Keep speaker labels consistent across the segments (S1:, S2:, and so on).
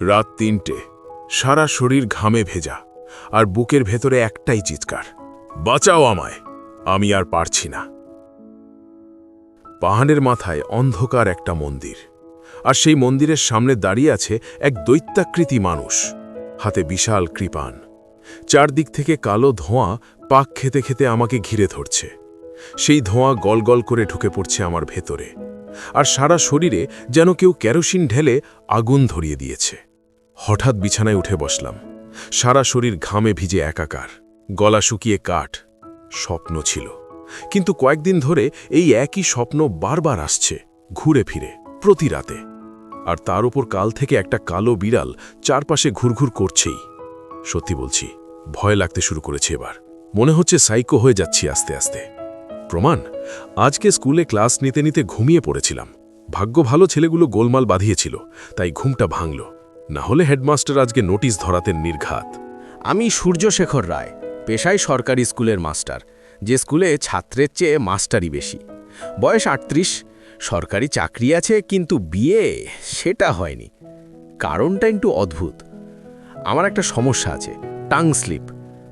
S1: রাত ৩টে, সারা শরীর ঘামে ভেজা, আর বুকের ভেতরে একটাই চিৎকার, বাঁচাও আমায়, আমি আর পারছি না। পাহাড়ের মাথায় অন্ধকার একটা মন্দির, আর সেই মন্দিরের সামনে দাঁড়িয়ে আছে এক দৈত্যাকৃতি মানুষ, হাতে বিশাল কৃপাণ। চারদিক থেকে কালো ধোঁয়া পাক খেতে খেতে আমাকে ঘিরে ধরছে। সেই ধোঁয়া গলগল করে ঢুকে পড়ছে আমার ভেতরে, আর সারা শরীরে যেন কেউ কেরোসিন ঢেলে আগুন ধরিয়ে দিয়েছে। হঠাৎ বিছানায় উঠে বসলাম, সারা শরীর ঘামে ভিজে একাকার, গলা শুকিয়ে কাঠ। স্বপ্ন ছিল, কিন্তু কয়েকদিন ধরে এই একই স্বপ্ন বারবার আসছে, ঘুরে ফিরে, প্রতি রাতে। আর তার উপর কাল থেকে একটা কালো বিড়াল চারপাশে ঘুরঘুর করছেই। সত্যি বলছি, ভয় লাগতে শুরু করেছে এবার। মনে হচ্ছে সাইকো হয়ে যাচ্ছি আস্তে আস্তে। প্রমাণ, আজকে স্কুলে ক্লাস নিতে নিতে ঘুমিয়ে পড়েছিলাম। ভাগ্য ভালো ছেলেগুলো গোলমাল বাঁধিয়েছিল, তাই ঘুমটা ভাঙল, না হলে হেডমাস্টার আজকে নোটিশ ধরাতেন নির্ঘাত।
S2: আমি সূর্যশেখর রায়, পেশায় সরকারি স্কুলের মাস্টার, যে স্কুলে ছাত্রের চেয়ে মাস্টারই বেশি। বয়স ৩৮, সরকারি চাকরি আছে, কিন্তু বিয়ে সেটা হয়নি। কারণটা একটু অদ্ভুত। আমার একটা সমস্যা আছে, টাং স্লিপ,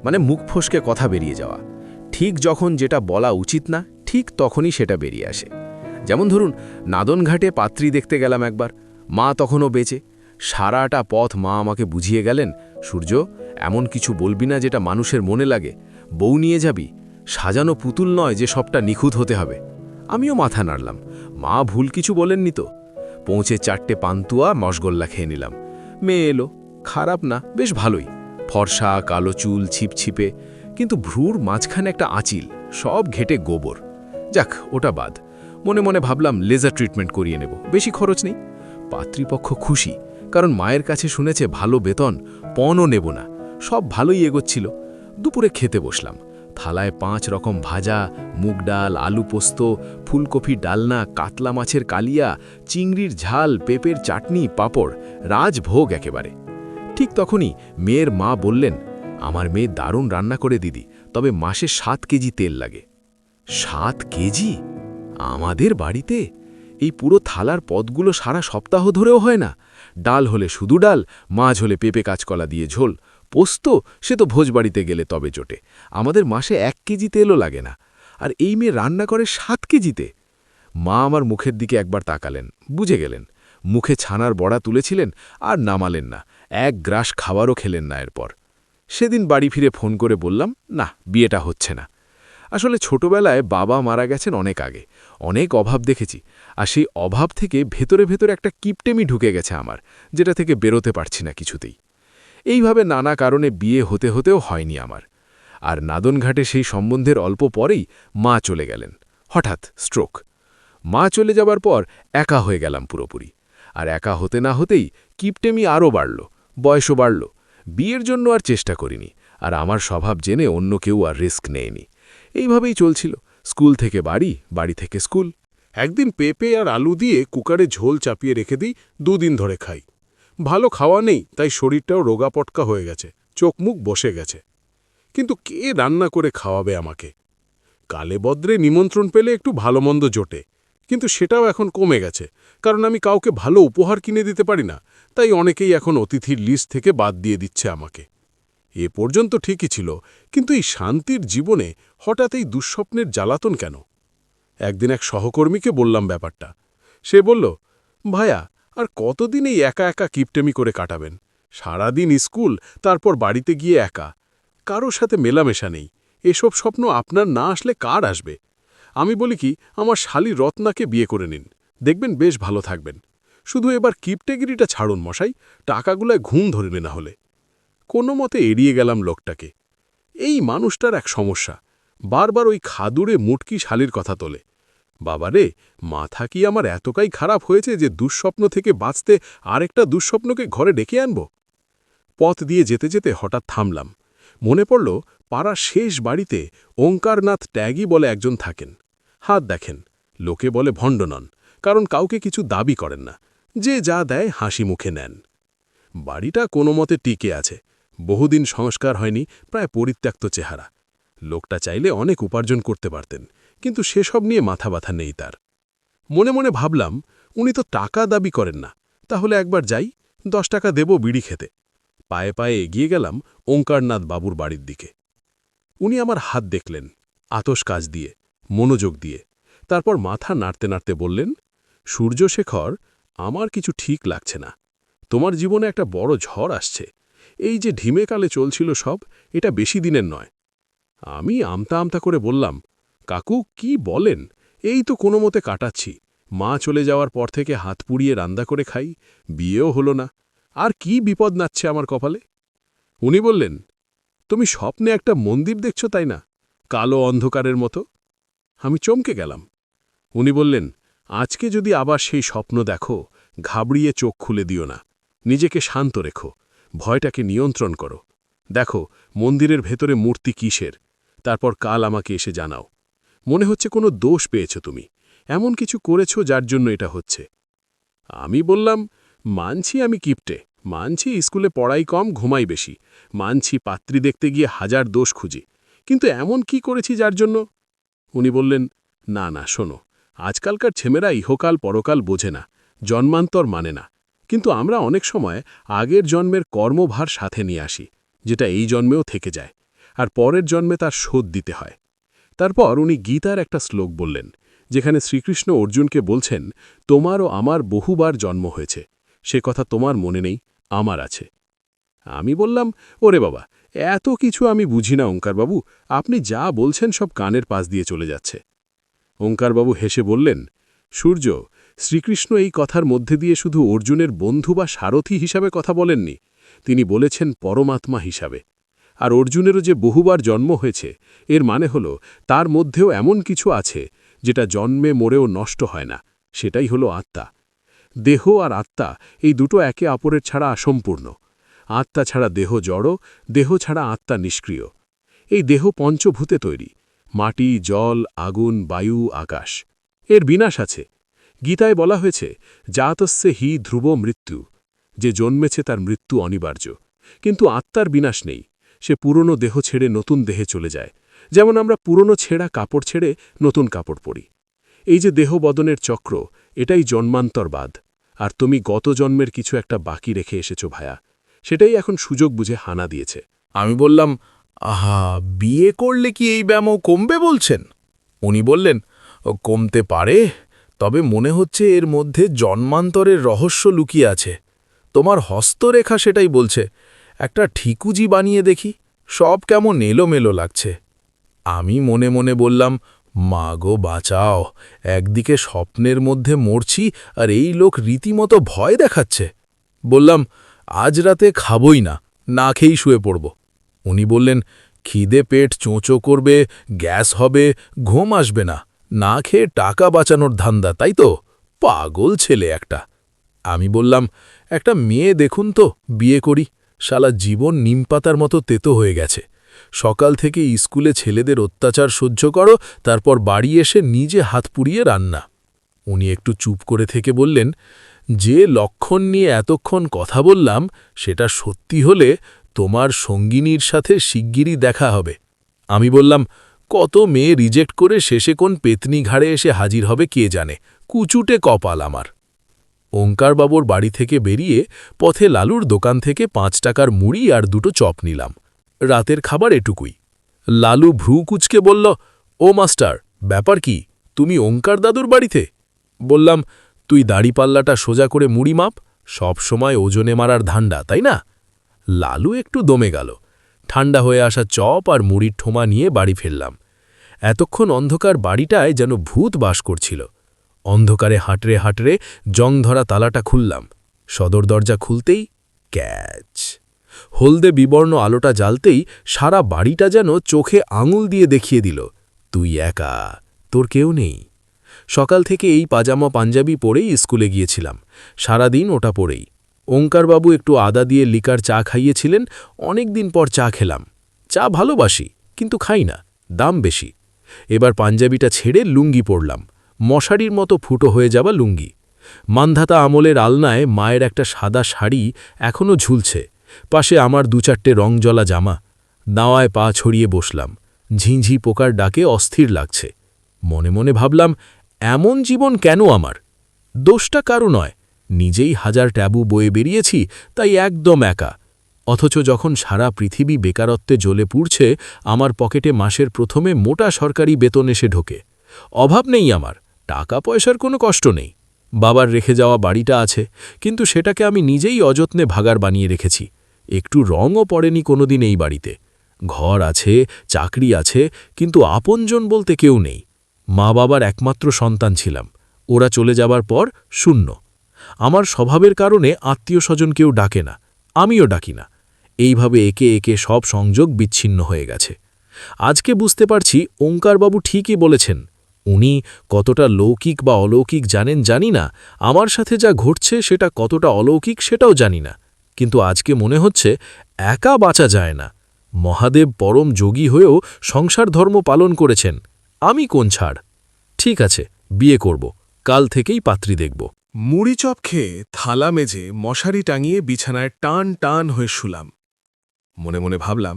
S2: মানে মুখ ফসকে কথা বেরিয়ে যাওয়া। ঠিক যখন যেটা বলা উচিত না, ঠিক তখনই সেটা বেরিয়ে আসে। যেমন ধরুন, নাদনঘাটে পাত্রী দেখতে গেলাম একবার, মা তখনও বেঁচে। সারাটা পথ মা আমাকে বুঝিয়ে গেলেন, সূর্য, এমন কিছু বলবি না যেটা মানুষের মনে লাগে। বউ নিয়ে যাবি, সাজানো পুতুল নয় যে সবটা নিখুঁত হতে হবে। আমিও মাথা নাড়লাম, মা ভুল কিছু বলেননি তো। পৌঁছে 4টে পান্তুয়া মশগোল্লা খেয়ে নিলাম। মেয়ে এলো, খারাপ না, বেশ ভালোই। ফর্সা, কালো চুল, ছিপছিপে, কিন্তু ভ্রুর মাঝখানে একটা আঁচিল, সব ঘেটে গোবর। যাক, ওটা বাদ। মনে মনে ভাবলাম লেজার ট্রিটমেন্ট করিয়ে নেব, বেশি খরচ নেই। পাত্রীপক্ষ খুশি, কারণ মায়ের কাছে শুনেছে ভালো বেতন, পণও নেব না। সব ভালোই এগোচ্ছিল। দুপুরে খেতে বসলাম। থালায় 5 রকম ভাজা, মুগ ডাল, আলু পোস্ত, ফুলকপি ডালনা, কাতলা মাছের কালিয়া, চিংড়ির ঝাল, পেঁপের চাটনি, পাঁপড়, রাজভোগ একেবারে। ঠিক তখনই মেয়ের মা বললেন, আমার মেয়ে দারুণ রান্না করে দিদি, তবে মাসে 7 কেজি তেল লাগে। 7 কেজি? আমাদের বাড়িতে এই পুরো থালার পদগুলো সারা সপ্তাহ ধরেও হয় না। ডাল হলে শুধু ডাল, মাছ হলে পেঁপে কাঁচকলা দিয়ে ঝোল, পোস্ত সে তো ভোজবাড়িতে গেলে তবে জোটে। আমাদের মাসে 1 কেজি তেলও লাগে না, আর এই মেয়ে রান্না করে 7 কেজিতে। মা আমার মুখের দিকে একবার তাকালেন, বুঝে গেলেন। মুখে ছানার বড়া তুলেছিলেন, আর নামালেন না। এক গ্রাস খাবারও খেলেন না এরপর। সেদিন বাড়ি ফিরে ফোন করে বললাম, না, বিয়েটা হচ্ছে না। আসলে ছোটবেলায় বাবা মারা গেছেন অনেক আগে, অনেক অভাব দেখেছি, আর সেই অভাব থেকে ভেতরে ভেতরে একটা কিপটেমি ঢুকে গেছে আমার, যেটা থেকে বেরোতে পারছি না কিছুতেই। এইভাবে নানা কারণে বিয়ে হতে হতেও হয়নি আমার। আর নাদনঘাটে সেই সম্বন্ধের অল্প পরেই মা চলে গেলেন, হঠাৎ স্ট্রোক। মা চলে যাবার পর একা হয়ে গেলাম পুরোপুরি। আর একা হতে না হতেই কিপটেমি আরও বাড়ল, বয়সও বাড়ল। বিয়ের জন্য আর চেষ্টা করিনি, আর আমার স্বভাব জেনে অন্য কেউ আর রিস্ক নেয়নি। এইভাবেই চলছিল, স্কুল থেকে বাড়ি, বাড়ি থেকে স্কুল।
S1: একদিন পেঁপে আর আলু দিয়ে কুকারে ঝোল চাপিয়ে রেখে দিই, 2 দিন ধরে খাই। ভালো খাওয়া নেই, তাই শরীরটাও রোগাপটকা হয়ে গেছে, চোখ মুখ বসে গেছে। কিন্তু কে রান্না করে খাওয়াবে আমাকে? কালে বদ্রে নিমন্ত্রণ পেলে একটু ভালো মন্দ জোটে, কিন্তু সেটাও এখন কমে গেছে, কারণ আমি কাউকে ভালো উপহার কিনে দিতে পারি না। তাই অনেকেই এখন অতিথির লিস্ট থেকে বাদ দিয়ে দিচ্ছে আমাকে। এ পর্যন্ত ঠিকই ছিল, কিন্তু এই শান্তির জীবনে হঠাৎ এই দুঃস্বপ্নের জ্বালাতন কেন? একদিন এক সহকর্মীকে বললাম ব্যাপারটা। সে বলল, ভাইয়া, আর কতদিন এই একা একা কিপটেমি করে কাটাবেন? সারাদিন স্কুল, তারপর বাড়িতে গিয়ে একা, কারোর সাথে মেলামেশা নেই। এসব স্বপ্ন আপনার না আসলে কার আসবে? আমি বলি কি, আমার শালী রত্নাকে বিয়ে করে নিন, দেখবেন বেশ ভালো থাকবেন। শুধু এবার কিপটেগিরিটা ছাড়ুন মশাই, টাকাগুলায় ঘুম ধরবে না হলে। কোনো মতে এড়িয়ে গেলাম লোকটাকে। এই মানুষটার এক সমস্যা, বারবার ওই খাদুড়ে মুটকি শালীর কথা তোলে। বাবারে, মাথা কি আমার এতটাই খারাপ হয়েছে যে দুঃস্বপ্ন থেকে বাঁচতে আরেকটা দুঃস্বপ্নকে ঘরে ডেকে আনব? পথ দিয়ে যেতে যেতে হঠাৎ থামলাম। মনে পড়ল, পাড়ার শেষ বাড়িতে ওঙ্কারনাথ ট্যাগি বলে একজন থাকেন। হাত দেখেন, লোকে বলে ভণ্ড নন, কারণ কাউকে কিছু দাবি করেন না, যে যা দেয় হাসি মুখে নেন। বাড়িটা কোনো মতে টিকে আছে, বহুদিন সংস্কার হয়নি, প্রায় পরিত্যক্ত চেহারা। লোকটা চাইলে অনেক উপার্জন করতে পারতেন, কিন্তু সেসব নিয়ে মাথা ব্যথা নেই তার। মনে মনে ভাবলাম, উনি তো টাকা দাবি করেন না, তাহলে একবার যাই, 10 টাকা দেব বিড়ি খেতে। পায়ে পায়ে এগিয়ে গেলাম ওঙ্কারনাথ বাবুর বাড়ির দিকে। উনি আমার হাত দেখলেন, আতশ কাজ দিয়ে, মনোযোগ দিয়ে। তারপর মাথা নাড়তে নাড়তে বললেন, সূর্যশেখর, আমার কিছু ঠিক লাগছে না। তোমার জীবনে একটা বড় ঝড় আসছে। এই যে ঢিমেকালে চলছিল সব, এটা বেশি দিনের নয়। আমি আমতা আমতা করে বললাম, কাকু কি বলেন? এই তো কোনো মতে কাটাচ্ছি। মা চলে যাওয়ার পর থেকে হাত পুড়িয়ে রান্না করে খাই, বিয়েও হলো না। আর কি বিপদ নাচ্ছে আমার কপালে? উনি বললেন, তুমি স্বপ্নে একটা মন্দির দেখছ তাই না, কালো অন্ধকারের মতো? আমি চমকে গেলাম। উনি বললেন, আজকে যদি আবার সেই স্বপ্ন দেখো, ঘাবড়িয়ে চোখ খুলে দিও না, নিজেকে শান্ত রেখো, ভয়টাকে নিয়ন্ত্রণ করো। দেখো মন্দিরের ভেতরে মূর্তি কিসের, তারপর কাল আমাকে এসে জানাও। মনে হচ্ছে কোনো দোষ পেয়েছ তুমি, এমন কিছু করেছ যার জন্য এটা হচ্ছে। আমি বললাম, মানছি আমি কিপটে, মানছি স্কুলে পড়াই কম, ঘুমাই বেশি, মানছি পাত্রী দেখতে গিয়ে 1000 দোষ খুঁজি, কিন্তু এমন কি করেছি যার জন্য? উনি বললেন, না না শোনো, আজকালকার ছেমেরা ইহকাল পরকাল বোঝে না, জন্মান্তর মানে না। কিন্তু আমরা অনেক সময় আগের জন্মের কর্মভার সাথে নিয়ে আসি, যেটা এই জন্মেও থেকে যায়, আর পরের জন্মে তার শোধ দিতে হয়। তারপর উনি গীতার একটা শ্লোক বললেন, যেখানে শ্রীকৃষ্ণ অর্জুনকে বলছেন, তোমারও আমার বহুবার জন্ম হয়েছে, সে কথা তোমার মনে নেই, আমার আছে। আমি বললাম, ওরে বাবা, এত কিছু আমি বুঝি না ওঙ্কারবাবু, আপনি যা বলছেন সব কানের পাশ দিয়ে চলে যাচ্ছে। ওঙ্কারবাবু হেসে বললেন, সূর্য, শ্রীকৃষ্ণ এই কথার মধ্যে দিয়ে শুধু অর্জুনের বন্ধু বা সারথি হিসাবে কথা বলেননি, তিনি বলেছেন পরমাত্মা হিসাবে। আর অর্জুনেরও যে বহুবার জন্ম হয়েছে, এর মানে হল তার মধ্যেও এমন কিছু আছে যেটা জন্মে মরেও নষ্ট হয় না, সেটাই হলো আত্মা। দেহ আর আত্মা এই দুটো একে অপরের ছাড়া অসম্পূর্ণ। আত্মা ছাড়া দেহ জড়, দেহ ছাড়া আত্মা নিষ্ক্রিয়। এই দেহ পঞ্চভূতে তৈরি, মাটি, জল, আগুন, বায়ু, আকাশ। এর বিনাশ আছে। গীতায় বলা হয়েছে, জাতস্যে হি ধ্রুব মৃত্যু, যে জন্মেছে তার মৃত্যু অনিবার্য। কিন্তু আত্মার বিনাশ নেই, সে পুরনো দেহ ছেড়ে নতুন দেহে চলে যায়, যেমন আমরা পুরনো ছেঁড়া কাপড় ছেড়ে নতুন কাপড় পরি। এই যে দেহ বদনের চক্র, এটাই জন্মান্তরবাদ। আর তুমি গত জন্মের কিছু একটা বাকি রেখে এসেছো ভায়া, সেটাই এখন সুযোগ বুঝে হানা দিয়েছে।
S2: আমি বললাম, আহা, বিয়ে করলে কি এই ব্যামো কমবে বলছেন? উনি বললেন, কমতে পারে, তবে মনে হচ্ছে এর মধ্যে জন্মান্তরের রহস্য লুকিয়ে আছে। তোমার হস্তরেখা সেটাই বলছে। একটা ঠিকুজি বানিয়ে দেখি, সব কেমন এলোমেলো লাগছে। আমি মনে মনে বললাম, মা গো বাঁচাও, একদিকে স্বপ্নের মধ্যে মরছি আর এই লোক রীতিমতো ভয় দেখাচ্ছে। বললাম, আজ রাতে খাবই না, না খেয়েই শুয়ে পড়ব। উনি বললেন, খিদে পেট চোঁচো করবে, গ্যাস হবে, ঘুম আসবে না, না খেয়ে টাকা বাঁচানোর ধান্দা, তাই তো? পাগল ছেলে একটা। আমি বললাম, একটা মেয়ে দেখুন তো, বিয়ে করি। শালা জীবন নিমপাতার মতো তেতো হয়ে গেছে। সকাল থেকে স্কুলে ছেলেদের অত্যাচার সহ্য করো, তারপর বাড়ি এসে নিজে হাত পুড়িয়ে রান্না। উনি একটু চুপ করে থেকে বললেন, যে লক্ষণ নিয়ে এতক্ষণ কথা বললাম, সেটা সত্যি হলে তোমার সঙ্গিনীর সাথে শিগগিরই দেখা হবে। আমি বললাম, কত মেয়ে রিজেক্ট করে শেষে কোন পেতনি ঘাড়ে এসে হাজির হবে কে জানে, কুচুটে কপাল আমার। ওঙ্কারবাবুর বাড়ি থেকে বেরিয়ে পথে লালুর দোকান থেকে 5 টাকার মুড়ি আর 2টো চপ নিলাম। রাতের খাবার এটুকুই। লালু ভ্রু কুচকে বলল, ও মাস্টার, ব্যাপার কি, তুমি ওঙ্কার দাদুর বাড়িতে? বললাম, তুই দাড়িপাল্লাটা সোজা করে মুড়ি মাপ, সব সময় ওজনে মারার ধান্ডা, তাই না? লালু একটু দমে গেল। ঠান্ডা হয়ে আসা চপ আর মুড়ির ঠোমা নিয়ে বাড়ি ফিরলাম। এতক্ষণ অন্ধকার বাড়িটায় যেন ভূত বাস করছিল। অন্ধকারে হাঁটরে হাঁটরে জং ধরা তালাটা খুললাম। সদর দরজা খুলতেই ক্যাচ। হলদে বিবর্ণ আলোটা জ্বালতেই সারা বাড়িটা যেন চোখে আঙুল দিয়ে দেখিয়ে দিল, তুই একা, তোর কেউ নেই। সকাল থেকে এই পাজামা পাঞ্জাবি পরেই স্কুলে গিয়েছিলাম, সারাদিন ওটা পরেই। ওঙ্কারবাবু একটু আদা দিয়ে লিকার চা খাইয়েছিলেন, অনেক দিন পর চা খেলাম। চা ভালোবাসি, কিন্তু খাই না, দাম বেশি। এবার পাঞ্জাবিটা ছেড়ে লুঙ্গি পরলাম, মশারির মতো ফুটো হয়ে যাওয়া লুঙ্গি। মান্ধাতা আমলের আলনায় মায়ের একটা সাদা শাড়ি এখনও ঝুলছে, পাশে আমার 2-4টে রংজলা জামা। দাওয়ায় পা ছড়িয়ে বসলাম, ঝিঁঝি পোকার ডাকে অস্থির লাগছে। মনে মনে ভাবলাম, এমন জীবন কেন আমার? দোষটা কারো নয়, নিজেই হাজার ট্যাবু বয়ে বেরিয়েছি, তাই একদম একা। অথচ যখন সারা পৃথিবী বেকারত্বে জ্বলে পুড়ছে, আমার পকেটে মাসের প্রথমে মোটা সরকারি বেতন এসে ঢোকে। অভাব নেই আমার, টাকা পয়সার কোনো কষ্ট নেই। বাবার রেখে যাওয়া বাড়িটা আছে, কিন্তু সেটাকে আমি নিজেই অযত্নে ভাগার বানিয়ে রেখেছি। একটু রঙও পড়েনি কোনোদিন এই বাড়িতে। ঘর আছে, চাকরি আছে, কিন্তু আপনজন বলতে কেউ নেই। মা বাবার একমাত্র সন্তান ছিলাম, ওরা চলে যাবার পর শূন্য। আমার স্বভাবের কারণে আত্মীয় স্বজন কেউ ডাকে না, আমিও ডাকি না। এইভাবে একে একে সব সংযোগ বিচ্ছিন্ন হয়ে গেছে। আজকে বুঝতে পারছি ওঙ্কারবাবু ঠিকই বলেছেন। উনি কতটা লৌকিক বা অলৌকিক জানেন জানি না, আমার সাথে যা ঘটছে সেটা কতটা অলৌকিক সেটাও জানি না। কিন্তু আজকে মনে হচ্ছে একা বাঁচা যায় না। মহাদেব পরম যোগী হয়েও সংসার ধর্ম পালন করেছেন, আমি কোন ছাড়। ঠিক আছে, বিয়ে করব, কাল থেকেই পাত্রী দেখব।
S1: মুড়ি চপ খেয়ে থালা মেজে মশারি টাঙিয়ে বিছানায় টান টান হয়ে শুলাম। মনে মনে ভাবলাম,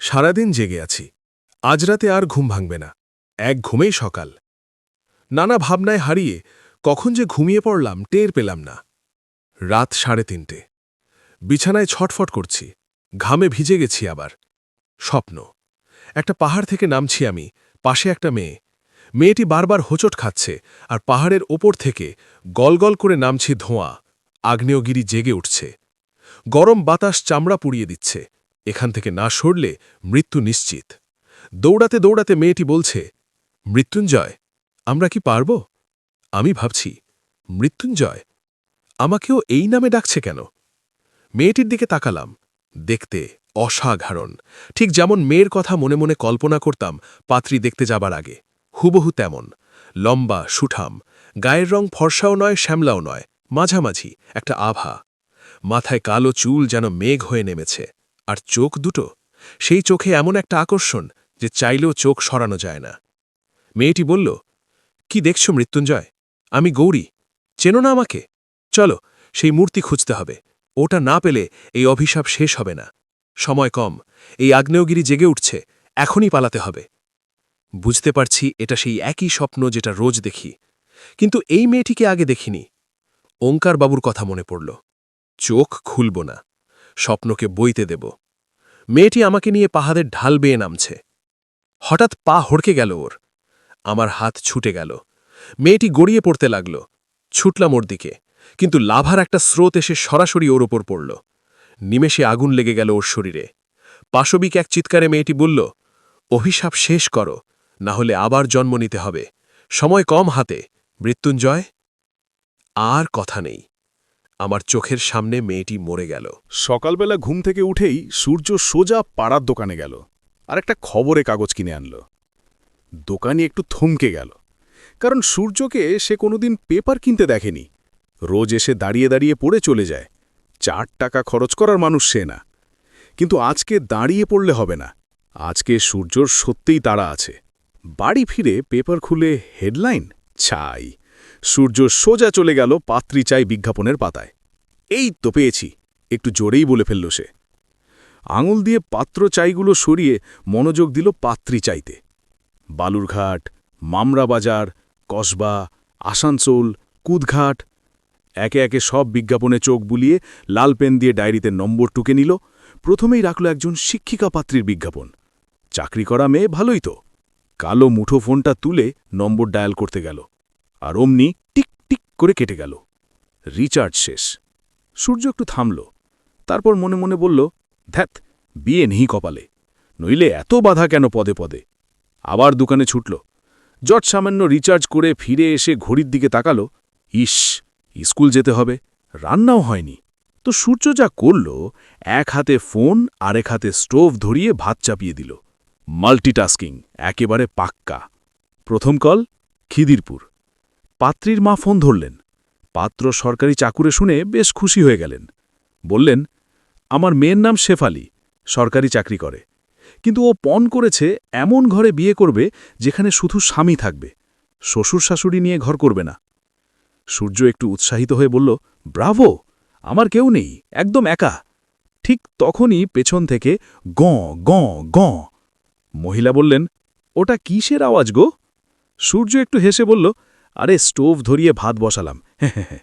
S1: সারাদিন জেগে আছি, আজ রাতে আর ঘুম ভাঙবে না, এক ঘুমেই সকাল। নানা ভাবনায় হারিয়ে কখন যে ঘুমিয়ে পড়লাম টের পেলাম না। রাত 3:30। বিছানায় ছটফট করছি, ঘামে ভিজে গেছি আবার। স্বপ্ন, একটা পাহাড় থেকে নামছি আমি, পাশে একটা মেয়ে। মেয়েটি বারবার হোঁচট খাচ্ছে, আর পাহাড়ের ওপর থেকে গলগল করে নামছি ধোঁয়া। আগ্নেয়গিরি জেগে উঠছে, গরম বাতাস চামড়া পুড়িয়ে দিচ্ছে। এখান থেকে না সরলে মৃত্যু নিশ্চিত। দৌড়াতে দৌড়াতে মেয়েটি বলছে, মৃত্যুঞ্জয়, আমরা কি পারব? আমি ভাবছি, মৃত্যুঞ্জয়, আমাকেও এই নামে ডাকছে কেন? মেয়েটির দিকে তাকালাম, দেখতে অসাধারণ, ঠিক যেমন মেয়ের কথা মনে মনে কল্পনা করতাম পাত্রী দেখতে যাবার আগে। হুবহু তেমন, লম্বা, সুঠাম, গায়ের রং ফর্সাও নয়, শ্যামলাও নয়, মাঝামাঝি একটা আভা। মাথায় কালো চুল যেন মেঘ হয়ে নেমেছে, আর চোখ দুটো, সেই চোখে এমন একটা আকর্ষণ যে চাইলেও চোখ সরানো যায় না। মেয়েটি বলল, কি দেখছ মৃত্যুঞ্জয়? আমি গৌরী, চেনো না আমাকে? চলো, সেই মূর্তি খুঁজতে হবে। ওটা না পেলে এই অভিশাপ শেষ হবে না। সময় কম, এই আগ্নেয়গিরি জেগে উঠছে, এখনই পালাতে হবে। বুঝতে পারছি এটা সেই একই স্বপ্ন যেটা রোজ দেখি, কিন্তু এই মেয়েটিকে আগে দেখিনি। ওঙ্কারবাবুর কথা মনে পড়ল। চোখ খুলব না, স্বপ্নকে বইতে দেব। মেয়েটি আমাকে নিয়ে পাহাড়ের ঢাল বেয়ে নামছে। হঠাৎ পা হড়কে গেল ওর, আমার হাত ছুটে গেল। মেয়েটি গড়িয়ে পড়তে লাগল। ছুটলাম ওর দিকে, কিন্তু লাভার একটা স্রোত এসে সরাসরি ওর ওপর পড়ল। নিমেষে আগুন লেগে গেল ওর শরীরে। পাশবিক এক চিৎকারে মেয়েটি বলল, অভিশাপ শেষ করো, না হলে আবার জন্ম নিতে হবে, সময় কম হাতে, মৃত্যুঞ্জয়। আর কথা নেই, আমার চোখের সামনে মেয়েটি মরে গেল।
S3: সকালবেলা ঘুম থেকে উঠেই সূর্য সোজা পাড়ার দোকানে গেল আর একটা খবরে কাগজ কিনে আনল। দোকানি একটু থমকে গেল, কারণ সূর্যকে সে কোনোদিন পেপার কিনতে দেখেনি। রোজ এসে দাঁড়িয়ে দাঁড়িয়ে পড়ে চলে যায়, 4 টাকা খরচ করার মানুষ সে না। কিন্তু আজকে দাঁড়িয়ে পড়লে হবে না, আজকে সূর্যর সত্যিই তাড়া আছে। বাড়ি ফিরে পেপার খুলে হেডলাইন চাই, সূর্য সোজা চলে গেল পাত্রী চাই বিজ্ঞাপনের পাতায়। এই তো পেয়েছি, একটু জোরেই বলে ফেলল সে। আঙুল দিয়ে পাত্র চাইগুলো সরিয়ে মনোযোগ দিল পাত্রী চাইতে। বালুরঘাট, মামরাবাজার, কসবা, আসানসোল, কুদঘাট, একে একে সব বিজ্ঞাপনে চোখ বুলিয়ে লাল পেন দিয়ে ডায়েরিতে নম্বর টুকে নিল। প্রথমেই রাখল একজন শিক্ষিকা পাত্রীর বিজ্ঞাপন। চাকরি করা মেয়ে, ভালোই তো। কালো মুঠো ফোনটা তুলে নম্বর ডায়াল করতে গেল, আর অমনি টিক টিক করে কেটে গেল। রিচার্জ শেষ। সূর্য একটু থামল, তারপর মনে মনে বলল, ধ্যাত, বিয়ে নেই কপালে, নইলে এত বাধা কেন পদে পদে। আবার দোকানে ছুটল। জট সামান্য রিচার্জ করে ফিরে এসে ঘড়ির দিকে তাকাল। ইস, স্কুল যেতে হবে, রান্নাও হয়নি। তো সূর্য যা করল, এক হাতে ফোন আরেক হাতে স্টোভ ধরিয়ে ভাত চাপিয়ে দিল। মাল্টিটাস্কিং একেবারে পাক্কা। প্রথম কল খিদিরপুর। পাত্রীর মা ফোন ধরলেন। পাত্র সরকারি চাকুরে শুনে বেশ খুশি হয়ে গেলেন। বললেন, আমার মেয়ের নাম শেফালি, সরকারি চাকরি করে, কিন্তু ও পণ করেছে এমন ঘরে বিয়ে করবে যেখানে শুধু স্বামী থাকবে, শ্বশুর শাশুড়ি নিয়ে ঘর করবে না। সূর্য একটু উৎসাহিত হয়ে বলল, ব্রাভো, আমার কেউ নেই, একদম একা। ঠিক তখনই পেছন থেকে গঁ গঁ গঁ। মহিলা বললেন, ওটা কিসের আওয়াজ গো? সূর্য একটু হেসে বলল, আরে স্টোভ ধরিয়ে ভাত বসালাম, হ্যাঁ।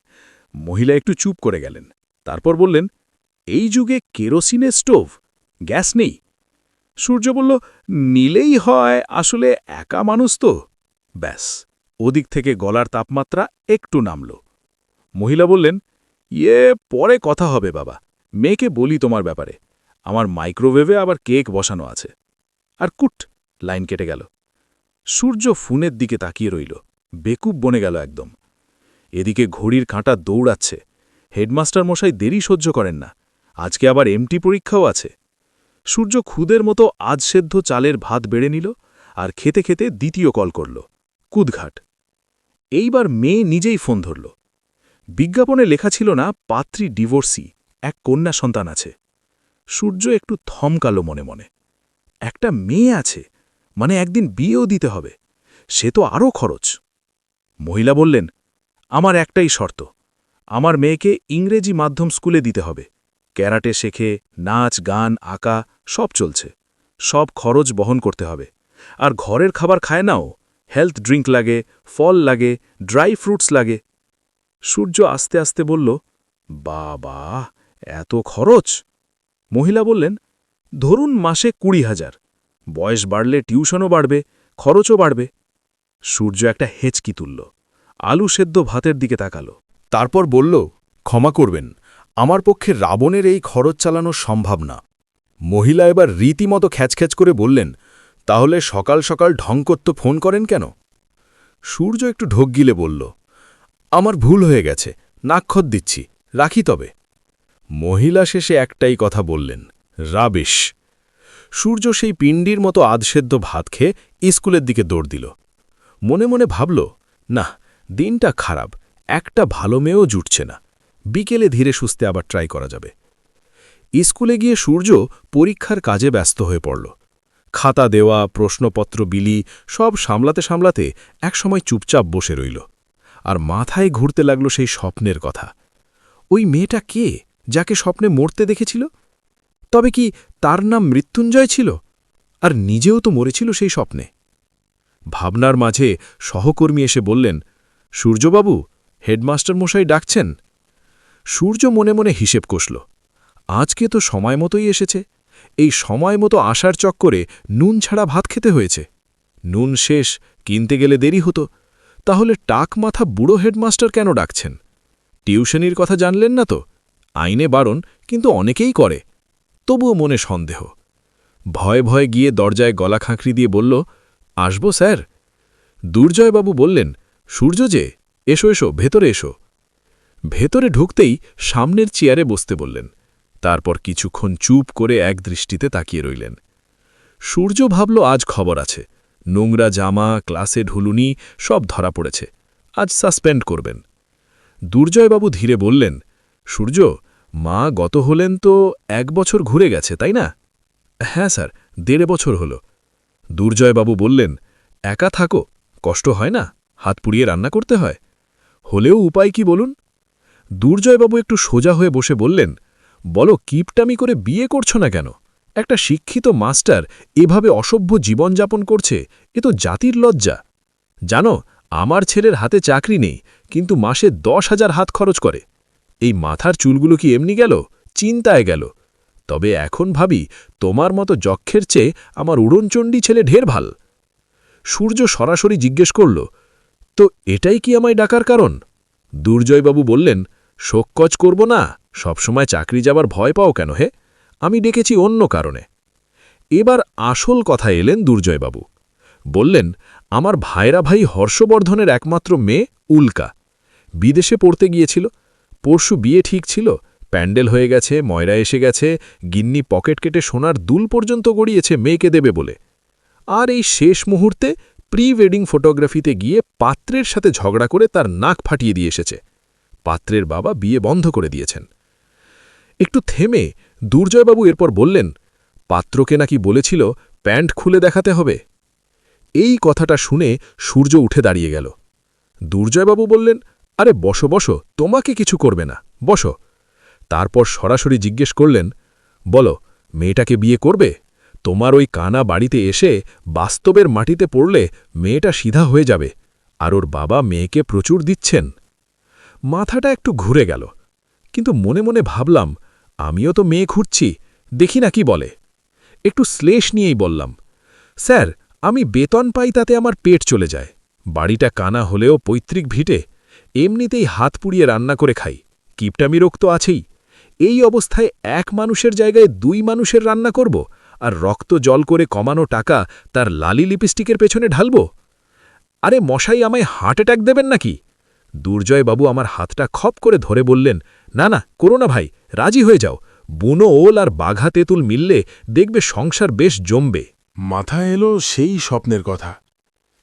S3: মহিলা একটু চুপ করে গেলেন। তারপর বললেন, এই যুগে কেরোসিনের স্টোভ, গ্যাস নেই? সূর্য বলল, নিলেই হয়, আসলে একা মানুষ তো। ব্যাস, ওদিক থেকে গলার তাপমাত্রা একটু নামল। মহিলা বললেন, পরে কথা হবে বাবা, মেয়েকে বলি তোমার ব্যাপারে, আমার মাইক্রোওয়েভে আবার কেক বসানো আছে। আর কুট, লাইন কেটে গেল। সূর্য ফোনের দিকে তাকিয়ে রইল, বেকুব বনে গেল একদম। এদিকে ঘড়ির কাঁটা দৌড়াচ্ছে। হেডমাস্টার মশাই দেরি সহ্য করেন না, আজকে আবার এমটি পরীক্ষাও আছে। সূর্য খুদের মতো আজ সেদ্ধ চালের ভাত বেড়ে নিল আর খেতে খেতে দ্বিতীয় কল করল, কুদঘাট। এইবার মেয়ে নিজেই ফোন ধরল। বিজ্ঞাপনে লেখা ছিল না পাত্রী ডিভোর্সি, এক কন্যা সন্তান আছে। সূর্য একটু থমকালো মনে মনে। একটা মেয়ে আছে, মানে একদিন বিয়েও দিতে হবে, সে তো আরও খরচ। মহিলা বললেন, আমার একটাই শর্ত, আমার মেয়েকে ইংরেজি মাধ্যম স্কুলে দিতে হবে। ক্যারাটে শেখে, নাচ গান আঁকা সব চলছে, সব খরচ বহন করতে হবে। আর ঘরের খাবার খায় নাও, হেলথ ড্রিঙ্ক লাগে, ফল লাগে, ড্রাই ফ্রুটস লাগে। সূর্য আস্তে আস্তে বলল, বাবা, এত খরচ? মহিলা বললেন, ধরুন মাসে 20,000, বয়স বাড়লে টিউশনও বাড়বে, খরচও বাড়বে। সূর্য একটা হেঁচকি তুলল, আলু সেদ্ধ ভাতের দিকে তাকালো।
S2: তারপর বলল, ক্ষমা করবেন, আমার পক্ষে রাবণের এই খরচ চালানো সম্ভব না। মহিলা এবার রীতিমতো খ্যাচখ্যাচ করে বললেন, তাহলে সকাল সকাল ঢংকত্ব ফোন করেন কেন? সূর্য একটু ঢোক গিলে বলল, আমার ভুল হয়ে গেছে, নাক্ষত দিচ্ছি, রাখি তবে। মহিলা শেষে একটাই কথা বললেন, রাবিশ। সূর্য সেই পিণ্ডির মতো আধসেদ্ধ ভাত খেয়ে স্কুলের দিকে দৌড় দিল। মনে মনে ভাবল, না, দিনটা খারাপ, একটা ভালো মেয়েও জুটছে না, বিকেলে ধীরে সুস্থে আবার ট্রাই করা যাবে। স্কুলে গিয়ে সূর্য পরীক্ষার কাজে ব্যস্ত হয়ে পড়ল। খাতা দেওয়া, প্রশ্নপত্র বিলি সব সামলাতে সামলাতে একসময় চুপচাপ বসে রইল। আর মাথায় ঘুরতে লাগল সেই স্বপ্নের কথা। ওই মেয়েটা কে, যাকে স্বপ্নে মরতে দেখেছিল? তবে কি তার নাম মৃত্যুঞ্জয় ছিল? আর নিজেও তো মরেছিল সেই স্বপ্নে। ভাবনার মাঝে সহকর্মী এসে বললেন, সূর্যবাবু, হেডমাস্টার মশাই ডাকছেন। সূর্য মনে মনে হিসেব কষল, আজকে তো সময় মতোই এসেছে, এই সময় মতো আসার চক্করে নুন ছাড়া ভাত খেতে হয়েছে। নুন শেষ, কিনতে গেলে দেরি হতো। তাহলে টাক মাথা বুড়ো হেডমাস্টার কেন ডাকছেন? টিউশনির কথা জানলেন না তো? আইনে বারণ, কিন্তু অনেকেই করে। তবুও মনে সন্দেহ। ভয়ে ভয়ে গিয়ে দরজায় গলা খাঁকড়ি দিয়ে বলল, আসব স্যার। দুর্জয়বাবু বললেন, সূর্য যে, এসো এসো, ভেতরে এসো। ভেতরে ঢুকতেই সামনের চেয়ারে বসতে বললেন। তারপর কিছুক্ষণ চুপ করে এক দৃষ্টিতে তাকিয়ে রইলেন। সূর্য ভাবল আজ খবর আছে, নোংরা জামা, ক্লাসে ঢুলুনি সব ধরা পড়েছে, আজ সাসপেন্ড করবেন। দুর্জয়বাবু ধীরে বললেন, সূর্য, মা গত হলেন তো 1 বছর ঘুরে গেছে, তাই না? হ্যাঁ স্যার, 1.5 বছর হল। দুর্জয়বাবু বললেন, একা থাকো, কষ্ট হয় না, হাত পুড়িয়ে রান্না করতে হয়? হলেও উপায় কি বলুন? দুর্জয়বাবু একটু সোজা হয়ে বসে বললেন, বলো, কিপটামি করে বিয়ে করছো না কেন? একটা শিক্ষিত মাস্টার এভাবে অসভ্য জীবনযাপন করছে, এ তো জাতির লজ্জা। জানো, আমার ছেলের হাতে চাকরি নেই, কিন্তু মাসে 10,000 হাত খরচ করে। এই মাথার চুলগুলো কি এমনি গেল? চিন্তায় গেল। তবে এখন ভাবি, তোমার মতো যক্ষের চেয়ে আমার উড়নচণ্ডী ছেলে ঢের ভাল। সূর্য সরাসরি জিজ্ঞেস করল, তো এটাই কি আমায় ডাকার কারণ? দুর্জয়বাবু বললেন, শোককচ করব না, সবসময় চাকরি যাবার ভয় পাও কেন হে? আমি ডেকেছি অন্য কারণে। এবার আসল কথা এলেন দুর্জয়বাবু। বললেন, আমার ভাইরা ভাই হর্ষবর্ধনের একমাত্র মেয়ে উল্কা বিদেশে পড়তে গিয়েছিল। পরশু বিয়ে ঠিক ছিল, প্যান্ডেল হয়ে গেছে, ময়রা এসে গেছে, গিন্নি পকেট কেটে সোনার দুল পর্যন্ত গড়িয়েছে মেয়েকে দেবে বলে। আর এই শেষ মুহূর্তে প্রি ওয়েডিং ফটোগ্রাফিতে গিয়ে পাত্রের সাথে ঝগড়া করে তার নাক ফাটিয়ে দিয়ে এসেছে। পাত্রের বাবা বিয়ে বন্ধ করে দিয়েছেন। একটু থেমে দুর্জয়বাবু এরপর বললেন, পাত্রকে নাকি বলেছিল প্যান্ট খুলে দেখাতে হবে। এই কথাটা শুনে সূর্য উঠে দাঁড়িয়ে গেল। দুর্জয়বাবু বললেন, আরে বসো বসো, তোমাকে কিছু করবে না, বসো। তারপর সরাসরি জিজ্ঞেস করলেন, বলো, মেয়েটাকে বিয়ে করবে? তোমার ওই কানা বাড়িতে এসে বাস্তবের মাটিতে পড়লে মেয়েটা সিধা হয়ে যাবে, আর ওর বাবা মেয়েকে প্রচুর দিচ্ছেন।
S4: মাথাটা একটু ঘুরে গেল, কিন্তু মনে মনে ভাবলাম আমিও তো মেয়ে খুঁজছি, দেখি না কি বলে। একটু শ্লেষ নিয়েই বললাম, স্যার আমি বেতন পাই তাতে আমার পেট চলে যায়, বাড়িটা কানা হলেও পৈতৃক ভিটে, এমনিতেই হাত পুড়িয়ে রান্না করে খাই, কিপটামি রোগ তো আছেই। এই অবস্থায় এক মানুষের জায়গায় 2 মানুষের রান্না করব আর রক্ত জল করে কমানো টাকা তার লালি লিপস্টিকের পেছনে ঢালব? আরে মশাই, আমায় হার্ট অ্যাটাক দেবেন নাকি? দুর্জয়বাবু আমার হাতটা খপ করে ধরে বললেন, না না করো না ভাই, রাজি হয়ে যাও, বুনো ওল আর বাঘা তেঁতুল মিললে দেখবে সংসার বেশ জমবে।
S1: মাথায় এলো সেই স্বপ্নের কথা,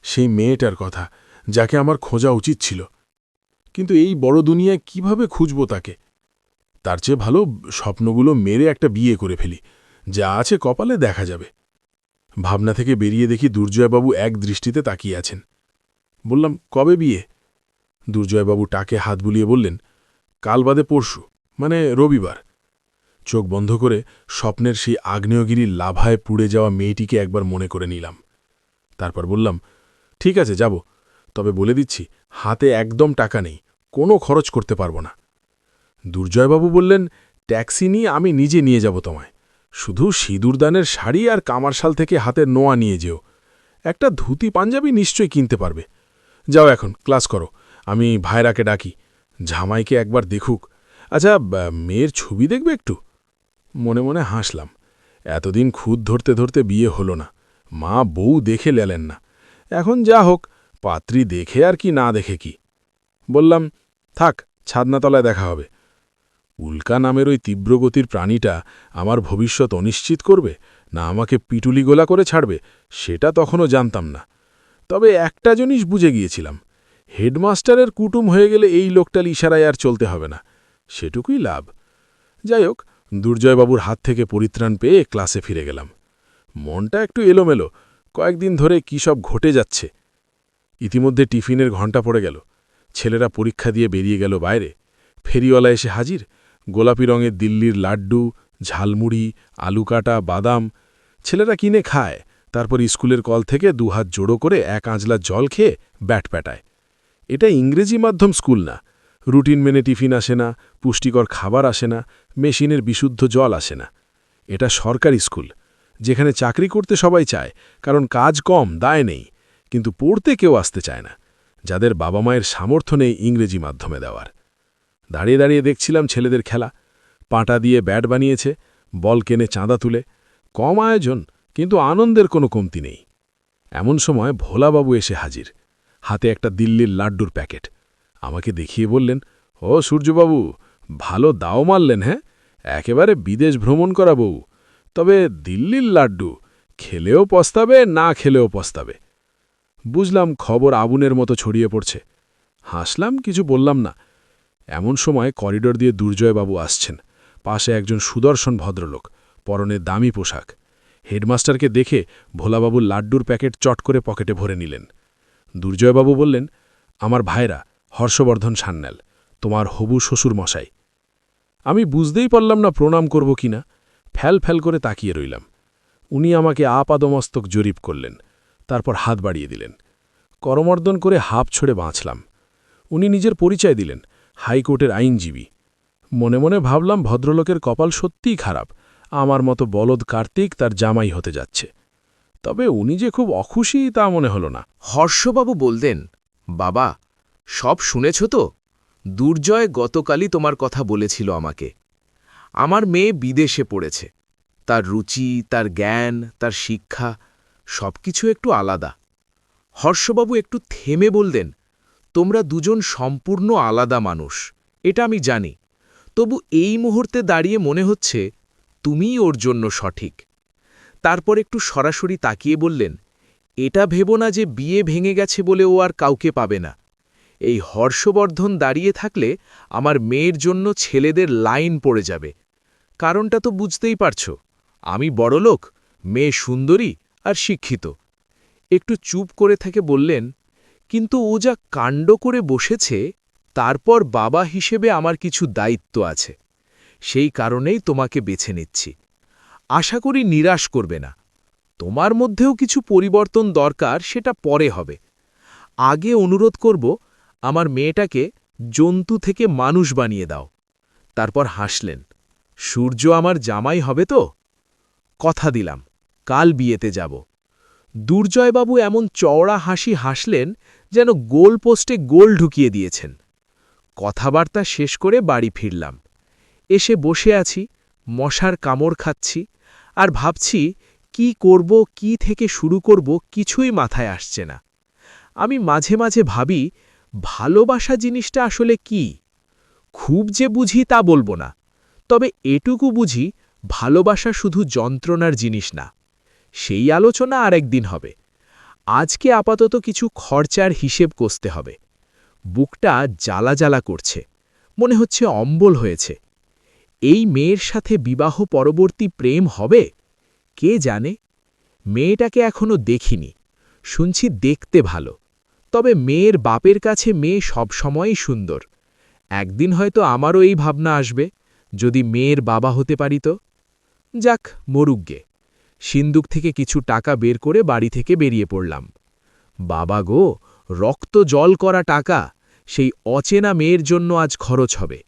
S1: সেই মেয়েটার কথা যাকে আমার খোঁজা উচিত ছিল। কিন্তু এই বড় দুনিয়ায় কিভাবে খুঁজব তাকে? তার চেয়ে ভালো স্বপ্নগুলো মেরে একটা বিয়ে করে ফেলি, যা আছে কপালে দেখা যাবে। ভাবনা থেকে বেরিয়ে দেখি দুর্জয়বাবু এক দৃষ্টিতে তাকিয়ে আছেন। বললাম, কবে বিয়ে? দুর্জয়বাবু টাকে হাত বুলিয়ে বললেন, কাল বাদে পরশু, মানে রবিবার। চোখ বন্ধ করে স্বপ্নের সেই আগ্নেয়গিরির লাভায় পুড়ে যাওয়া মেয়েটিকে একবার মনে করে নিলাম। তারপর বললাম, ঠিক আছে যাব, তবে বলে দিচ্ছি হাতে একদম টাকা নেই, কোনো খরচ করতে পারব না। দুর্জয়বাবু বললেন, ট্যাক্সি নিয়ে আমি নিজে নিয়ে যাব তোমায়, শুধু সিঁদুরদানের শাড়ি আর কামারশাল থেকে হাতের নোয়া নিয়ে যেও, একটা ধুতি পাঞ্জাবি নিশ্চয়ই কিনতে পারবে। যাও এখন ক্লাস করো, আমি ভাইরাকে ডাকি, জামাইকে একবার দেখুক। আচ্ছা, মেয়ের ছবি দেখবে একটু? মনে মনে হাসলাম। এতদিন খুদ ধরতে ধরতে বিয়ে হলো না, মা বউ দেখে লেলেন না, এখন যা হোক, পাত্রী দেখে আর কি না দেখে কি। বললাম, থাক, ছাদনাতলায় দেখা হবে। উল্কা নামের ওই তীব্রগতির প্রাণীটা আমার ভবিষ্যৎ অনিশ্চিত করবে না আমাকে পিটুলি গোলা করে ছাড়বে, সেটা তখনও জানতাম না। তবে একটা জিনিস বুঝে গিয়েছিলাম, হেডমাস্টারের কুটুম হয়ে গেলে এই লোকটার ইশারায় আর চলতে হবে না, সেটুকুই লাভ। যাই হোক, দুর্জয়বাবুর হাত থেকে পরিত্রাণ পেয়ে ক্লাসে ফিরে গেলাম। মনটা একটু এলোমেলো, কয়েকদিন ধরে কী সব ঘটে যাচ্ছে। ইতিমধ্যে টিফিনের ঘণ্টা পড়ে গেল, ছেলেরা পরীক্ষা দিয়ে বেরিয়ে গেল বাইরে। ফেরিওয়ালা এসে হাজির, গোলাপি রঙের দিল্লির লাড্ডু, ঝালমুড়ি, আলু কাটা, বাদাম। ছেলেরা কিনে খায়, তারপর স্কুলের কল থেকে 2 হাত জোড়ো করে 1 আঁজলা জল খেয়ে ব্যাট প্যাটায়। এটা ইংরেজি মাধ্যম স্কুল না, রুটিন মেনে টিফিন আসে না, পুষ্টিকর খাবার আসে না, মেশিনের বিশুদ্ধ জল আসে না। এটা সরকারি স্কুল, যেখানে চাকরি করতে সবাই চায়, কারণ কাজ কম, দায় নেই, কিন্তু পড়তে কেউ আসতে চায় না, যাদের বাবা মায়ের সামর্থ্য নেই ইংরেজি মাধ্যমে দেওয়ার। দাঁড়িয়ে দাঁড়িয়ে দেখছিলাম ছেলেদের খেলা, পাঁটা দিয়ে ব্যাট বানিয়েছে, বল কেনে চাঁদা তুলে, কম আয়োজন কিন্তু আনন্দের কোনো কমতি নেই। এমন সময় ভোলাবাবু এসে হাজির, হাতে একটা দিল্লির লাড্ডুর প্যাকেট। আমাকে দেখিয়ে বললেন, ও সূর্যবাবু, ভালো দাও মারলেন, হ্যাঁ, একেবারে বিদেশ ভ্রমণ করা বউ। তবে দিল্লির লাড্ডু, খেলেও পস্তাবে, না খেলেও পস্তাবে। বুঝলাম খবর আগুনের মতো ছড়িয়ে পড়ছে। হাসলাম, কিছু বললাম না। এমন সময় করিডোর দিয়ে দুর্জয়বাবু আসছেন, পাশে একজন সুদর্শন ভদ্রলোক, পরনে দামি পোশাক। হেডমাস্টারকে দেখে ভোলাবাবুর লাড্ডুর প্যাকেট চট করে পকেটে ভরে নিলেন। দুর্জয়বাবু বললেন, আমার ভাইরা, হর্ষবর্ধন সান্যাল, তোমার হবু শ্বশুর মশাই। আমি বুঝতেই পারলাম না প্রণাম করব কিনা, ফ্যাল ফ্যাল করে তাকিয়ে রইলাম। উনি আমাকে আপাদমস্তক জরিপ করলেন, তারপর হাত বাড়িয়ে দিলেন। করমর্দন করে হাঁপ ছড়ে বাঁচলাম। উনি নিজের পরিচয় দিলেন, হাইকোর্টের আইনজীবী। মনে মনে ভাবলাম ভদ্রলোকের কপাল সত্যিই খারাপ, আমার মতো বলদ কার্তিক তার জামাই হতে যাচ্ছে। তবে উনি যে খুব অখুশি তা মনে হল না।
S2: হর্ষবাবু বললেন, বাবা, সব শুনেছ তো? দুর্জয় গতকালই তোমার কথা বলেছিল আমাকে। আমার মেয়ে বিদেশে পড়েছে, তার রুচি, তার জ্ঞান, তার শিক্ষা সবকিছু একটু আলাদা। হর্ষবাবু একটু থেমে বললেন, তোমরা দুজন সম্পূর্ণ আলাদা মানুষ, এটা আমি জানি, তবু এই মুহূর্তে দাঁড়িয়ে মনে হচ্ছে তুমিই ওর জন্য সঠিক। তারপর একটু সরাসরি তাকিয়ে বললেন, এটা ভেবো না যে বিয়ে ভেঙে গেছে বলে ও আর কাউকে পাবে না। এই হর্ষবর্ধন দাঁড়িয়ে থাকলে আমার মেয়ের জন্য ছেলেদের লাইন পড়ে যাবে। কারণটা তো বুঝতেই পারছ, আমি বড়লোক, মেয়ে সুন্দরী আর শিক্ষিত। একটু চুপ করে থেকে বললেন, কিন্তু ও যা কাণ্ড করে বসেছে, তারপর বাবা হিসেবে আমার কিছু দায়িত্ব আছে, সেই কারণেই তোমাকে বেছে নিচ্ছি। আশা করি নিরাশ করবে না। তোমার মধ্যেও কিছু পরিবর্তন দরকার, সেটা পরে হবে। আগে অনুরোধ করব, আমার মেয়েটাকে জন্তু থেকে মানুষ বানিয়ে দাও। তারপর হাসলেন। সূর্য আমার জামাই হবে তো? কথা দিলাম, কাল বিয়েতে যাব। দুর্জয়বাবু এমন চওড়া হাসি হাসলেন যেন গোল পোস্টে গোল ঢুকিয়ে দিয়েছেন। কথাবার্তা শেষ করে বাড়ি ফিরলাম। এসে বসে আছি, মশার কামড় খাচ্ছি, আর ভাবছি কি করব, কি থেকে শুরু করব কিছুই মাথায় আসছে না। আমি মাঝে মাঝে ভাবি, ভালোবাসা জিনিসটা আসলে কি? খুব যে বুঝি তা বলবো না, তবে এটুকু বুঝি ভালোবাসা শুধু যন্ত্রণার জিনিস না। সেই আলোচনা আর একদিন হবে। আজকে আপাতত কিছু খরচার হিসেব কষতে হবে। বুকটা জ্বালা জ্বালা করছে, মনে হচ্ছে অম্বল হয়েছে। এই মেয়ের সাথে বিবাহ পরবর্তী প্রেম হবে? কে জানে। মেয়েটাকে এখনো দেখিনি, শুনছি দেখতে ভালো। তবে মেয়ের বাপের কাছে মেয়ে সবসময়ই সুন্দর। একদিন হয়তো আমারও এই ভাবনা আসবে, যদি মেয়ের বাবা হতে পারি তো। যাক, মরুগ্গে। সিন্দুক থেকে কিছু টাকা বের করে বাড়ি থেকে বেরিয়ে পড়লাম। বাবা গো, রক্ত জল করা টাকা, সেই অচেনা মেয়ের জন্য আজ খরচ হবে।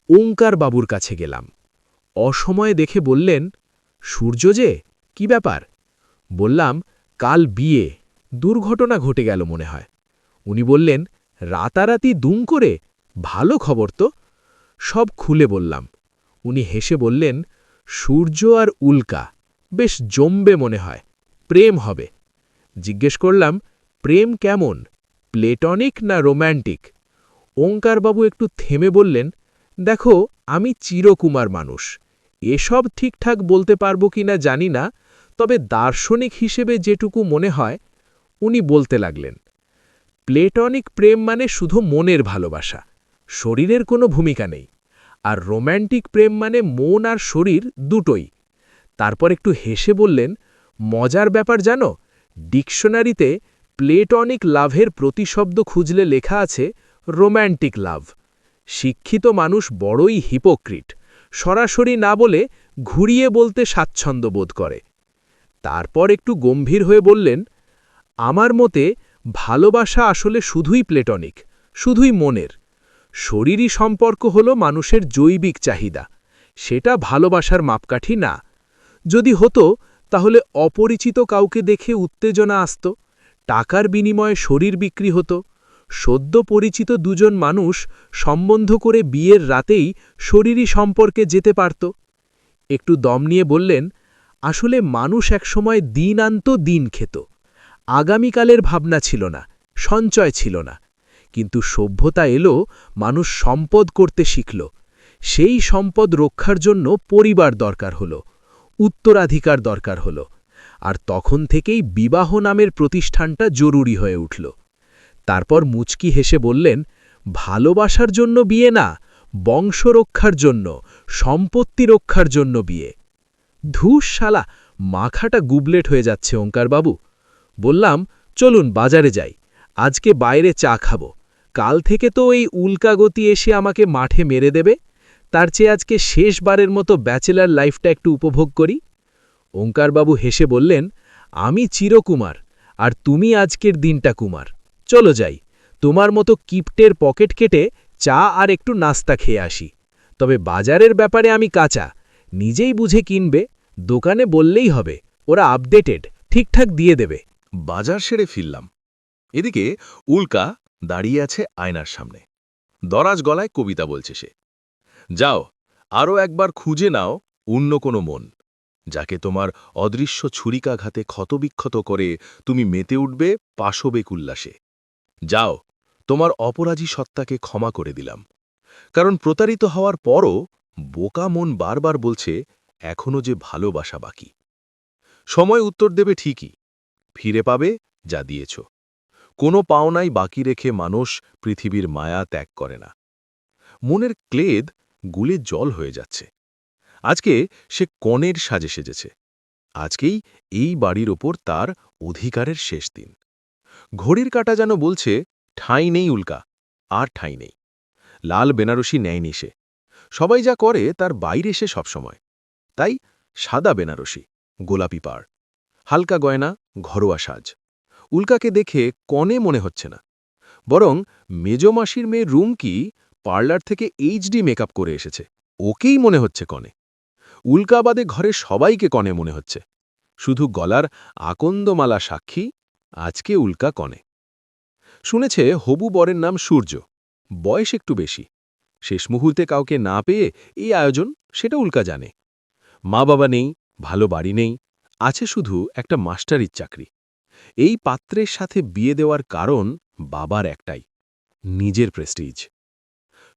S2: ওঙ্কার বাবুর কাছে গেলাম। অসময়ে দেখে বললেন, সূর্য যে, কি ব্যাপার? বললাম, কাল বিয়ে, দুর্ঘটনা ঘটে গেল মনে হয়। উনি বললেন, রাতারাতি দুম করে? ভালো খবর তো। সব খুলে বললাম। উনি হেসে বললেন, সূর্য আর উল্কা বেশ জমবে মনে হয়, প্রেম হবে। জিজ্ঞেস করলাম, প্রেম কেমন, প্লেটনিক না রোম্যান্টিক? ওঙ্কারবাবু একটু থেমে বললেন, দেখো, আমি চিরকুমার মানুষ, এসব ঠিকঠাক বলতে পারবো কিনা জানি না, তবে দার্শনিক হিসেবে যেটুকু মনে হয়। উনি বলতে লাগলেন, প্লেটনিক প্রেম মানে শুধু মনের ভালোবাসা, শরীরের কোনো ভূমিকা নেই। আর রোম্যান্টিক প্রেম মানে মন আর শরীর দুটোই। তারপর একটু হেসে বললেন, মজার ব্যাপার জানো, ডিকশনারিতে প্লেটনিক লাভের প্রতিশব্দ খুঁজলে লেখা আছে রোম্যান্টিক লাভ। শিক্ষিত মানুষ বড়ই হিপোক্রিট, সরাসরি না বলে ঘুরিয়ে বলতে স্বাচ্ছন্দ্য বোধ করে। তারপর একটু গম্ভীর হয়ে বললেন, আমার মতে ভালোবাসা আসলে শুধুই প্লেটনিক, শুধুই মনের। শরীরী সম্পর্ক হল মানুষের জৈবিক চাহিদা, সেটা ভালোবাসার মাপকাঠি না। যদি হতো তাহলে অপরিচিত কাউকে দেখে উত্তেজনা আসত, টাকার বিনিময়ে শরীর বিক্রি হতো। সদ্য পরিচিত দুজন মানুষ সম্বন্ধ করে বিয়ের রাতেই শরীরী সম্পর্কে যেতে পারত। একটু দম নিয়ে বললেন, আসলে মানুষ একসময় দিন আনত, দিন খেত। আগামীকালের ভাবনা ছিল না, সঞ্চয় ছিল না। কিন্তু সভ্যতা এলো, মানুষ সম্পদ করতে শিখল। সেই সম্পদ রক্ষার জন্য পরিবার দরকার হলো, উত্তরাধিকার দরকার হলো। আর তখন থেকেই বিবাহ নামের প্রতিষ্ঠানটা জরুরি হয়ে উঠল। তারপর মুচকি হেসে বললেন, ভালোবাসার জন্য বিয়ে না, বংশ রক্ষার জন্য, সম্পত্তি রক্ষার জন্য বিয়ে। ধুস শালা, মাখাটা গুবলেট হয়ে যাচ্ছে ওঙ্কারবাবু। বললাম, চলুন বাজারে যাই, আজকে বাইরে চা খাবো। কাল থেকে তো এই উল্কাগতি এসে আমাকে মাঠে মেরে দেবে, তার চেয়ে আজকে শেষবারের মতো ব্যাচেলার লাইফটা একটু উপভোগ করি। ওঙ্কারবাবু হেসে বললেন, আমি চিরকুমার, আর তুমি আজকের দিনটা কুমার। চলো যাই, তোমার মতো কিপ্টের পকেট কেটে চা আর একটু নাস্তা খেয়ে আসি। তবে বাজারের ব্যাপারে আমি কাঁচা, নিজেই বুঝে কিনবে, দোকানে বললেই হবে, ওরা আপডেটেড, ঠিকঠাক দিয়ে দেবে।
S3: বাজার সেরে ফিরলাম। এদিকে উল্কা দাঁড়িয়ে আছে আয়নার সামনে, দরাজ গলায় কবিতা বলছে সে। যাও, আরও একবার খুঁজে নাও অন্য কোনো মন, যাকে তোমার অদৃশ্য ছুরিকাঘাতে ক্ষতবিক্ষত করে তুমি মেতে উঠবে পাশবিক উল্লাসে। যাও, তোমার অপরাধী সত্তাকে ক্ষমা করে দিলাম। কারণ প্রতারিত হওয়ার পরও বোকা মন বারবার বলছে এখনো যে ভালোবাসা বাকি। সময় উত্তর দেবে ঠিকই, ফিরে পাবে যা দিয়েছ। কোনো পাওনাই বাকি রেখে মানুষ পৃথিবীর মায়া ত্যাগ করে না। মনের ক্লেদ গুলে জল হয়ে যাচ্ছে। আজকে সে কনের সাজে সেজেছে। আজকেই এই বাড়ির ওপর তার অধিকারের শেষ দিন। ঘড়ির কাঁটা যেন বলছে, ঠাঁই নেই উল্কা, আর ঠাঁই নেই। লাল বেনারসি নেয়নি সে, সবাই যা করে তার বাইরে সে সবসময়। তাই সাদা বেনারসি, গোলাপি পাড়, হালকা গয়না, ঘরোয়া সাজ। উল্কাকে দেখে কনে মনে হচ্ছে না,
S2: বরং মেজমাসির মেয়ে রুমকি পার্লার থেকে এইচডি মেকআপ করে এসেছে, ওকেই মনে হচ্ছে কনে। উল্কাবাদে ঘরের সবাইকে কনে মনে হচ্ছে, শুধু গলার আকন্দমালা সাক্ষী আজকে উল্কা কনে। শুনেছে হবু বরের নাম সূর্য, বয়স একটু বেশি। শেষ মুহূর্তে কাউকে না পেয়ে এই আয়োজন, সেটা উল্কা জানে। মা বাবা নেই, ভালো বাড়ি নেই, আছে শুধু একটা মাস্টারির চাকরি। এই পাত্রের সাথে বিয়ে দেওয়ার কারণ বাবার একটাই, নিজের প্রেস্টিজ।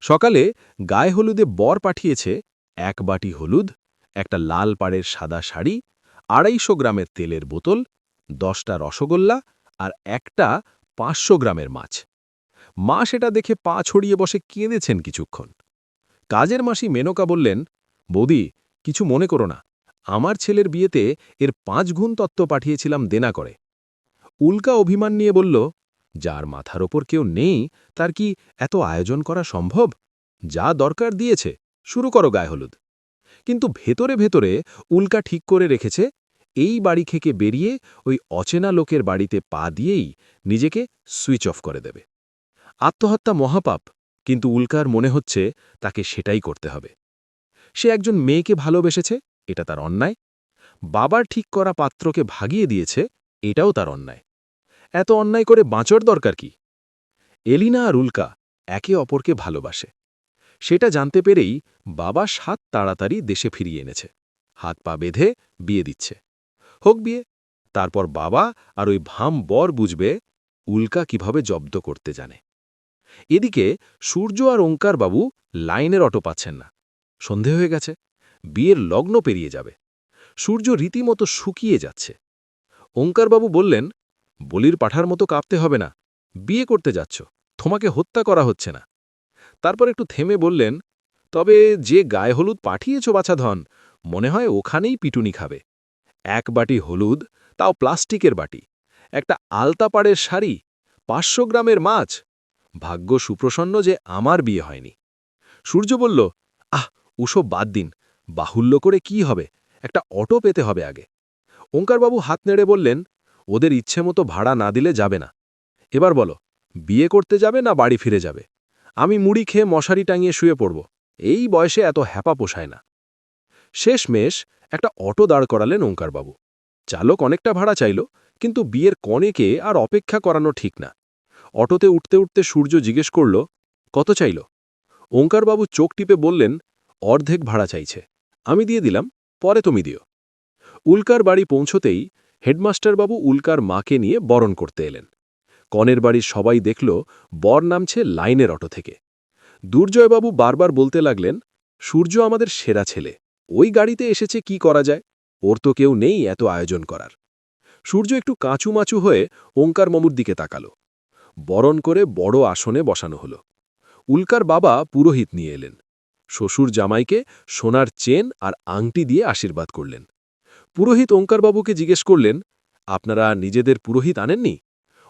S2: সকালে গায়ে হলুদে বর পাঠিয়েছে 1 বাটি হলুদ, একটা লাল পাড়ের সাদা শাড়ি, 250 গ্রামের তেলের বোতল, 10টা রসগোল্লা আর একটা 500 গ্রামের মাছ। মা সেটা দেখে পা ছড়িয়ে বসে কেঁদেছেন কিছুক্ষণ। কাজের মাসি মেনকা বললেন, বৌদি, কিছু মনে করো না, আমার ছেলের বিয়েতে এর 5 গুণ তত্ত্ব পাঠিয়েছিলাম দেনা করে। উল্কা অভিমান নিয়ে বলল, যার মাথার ওপর কেউ নেই তার কি এত আয়োজন করা সম্ভব? যা দরকার দিয়েছে, শুরু করো গায়ে হলুদ। কিন্তু ভেতরে ভেতরে উল্কা ঠিক করে রেখেছে এই বাড়ি থেকে বেরিয়ে ওই অচেনা লোকের বাড়িতে পা দিয়েই নিজেকে সুইচ অফ করে দেবে। আত্মহত্যা মহাপাপ, কিন্তু উল্কার মনে হচ্ছে তাকে সেটাই করতে হবে। সে একজন মেয়েকে ভালোবেসেছে, এটা তার অন্যায়। বাবার ঠিক করা পাত্রকে ভাগিয়ে দিয়েছে, এটাও তার অন্যায়। এত অন্যায় করে বাঁচর দরকার কি? এলিনা আর উল্কা একে অপরকে ভালোবাসে, সেটা জানতে পেরেই বাবা 7 তাড়াতাড়ি দেশে ফিরিয়ে এনেছে, হাত পা বেঁধে বিয়ে দিচ্ছে। হোক বিয়ে, তারপর বাবা আর ওই ভাম বর বুঝবে উল্কা কিভাবে জব্দ করতে জানে। এদিকে সূর্য আর ওঙ্কারবাবু লাইনের অটো পাচ্ছেন না। সন্ধে হয়ে গেছে, বিয়ের লগ্ন পেরিয়ে যাবে। সূর্য রীতিমতো শুকিয়ে যাচ্ছে। ওঙ্কারবাবু বললেন, বলির পাঠার মতো কাঁপতে হবে না, বিয়ে করতে যাচ্ছ, তোমাকে হত্যা করা হচ্ছে না। তারপর একটু থেমে বললেন, তবে যে গায়ে হলুদ পাঠিয়েছ বাছাধন, মনে হয় ওখানেই পিটুনি খাবে। 1 বাটি হলুদ, তাও প্লাস্টিকের বাটি, একটা আলতাপাড়ের শাড়ি, 500 গ্রামের মাছ। ভাগ্য সুপ্রসন্ন যে আমার বিয়ে হয়নি। সূর্য বলল, ওসব বাদ দিন, বাহুল্য করে কি হবে, একটা অটো পেতে হবে আগে। ওঙ্কারবাবু হাত নেড়ে বললেন, ওদের ইচ্ছে মতো ভাড়া না দিলে যাবে না। এবার বলো, বিয়ে করতে যাবে না বাড়ি ফিরে যাবে? আমি মুড়ি খেয়ে মশারি টাঙিয়ে শুয়ে পড়ব, এই বয়সে এত হ্যাপা পোষায় না। শেষমেশ একটা অটো দাঁড় করালেন ওঙ্কারবাবু। চালক অনেকটা ভাড়া চাইল, কিন্তু বিয়ের কনেকে আর অপেক্ষা করানো ঠিক না। অটোতে উঠতে উঠতে সূর্য জিজ্ঞেস করল, কত চাইল? ওঙ্কারবাবু চোখ টিপে বললেন, অর্ধেক ভাড়া চাইছে, আমি দিয়ে দিলাম, পরে তুমি দিও। উল্কার বাড়ি পৌঁছতেই হেডমাস্টারবাবু উল্কার মাকে নিয়ে বরণ করতে এলেন। কনের বাড়ির সবাই দেখল বর নামছে লাইনের অটো থেকে। দুর্জয়বাবু বারবার বলতে লাগলেন, সূর্য আমাদের সেরা ছেলে, ওই গাড়িতে এসেছে, কি করা যায়, ওর তো কেউ নেই এত আয়োজন করার। সূর্য একটু কাঁচুমাচু হয়ে ওঙ্কারমামুর দিকে তাকাল। বরণ করে বড় আসনে বসানো হল। উল্কার বাবা পুরোহিত নিয়ে এলেন। শ্বশুর জামাইকে সোনার চেন আর আংটি দিয়ে আশীর্বাদ করলেন। পুরোহিত ওঙ্কারবাবুকে জিজ্ঞেস করলেন, আপনারা নিজেদের পুরোহিত আনেননি?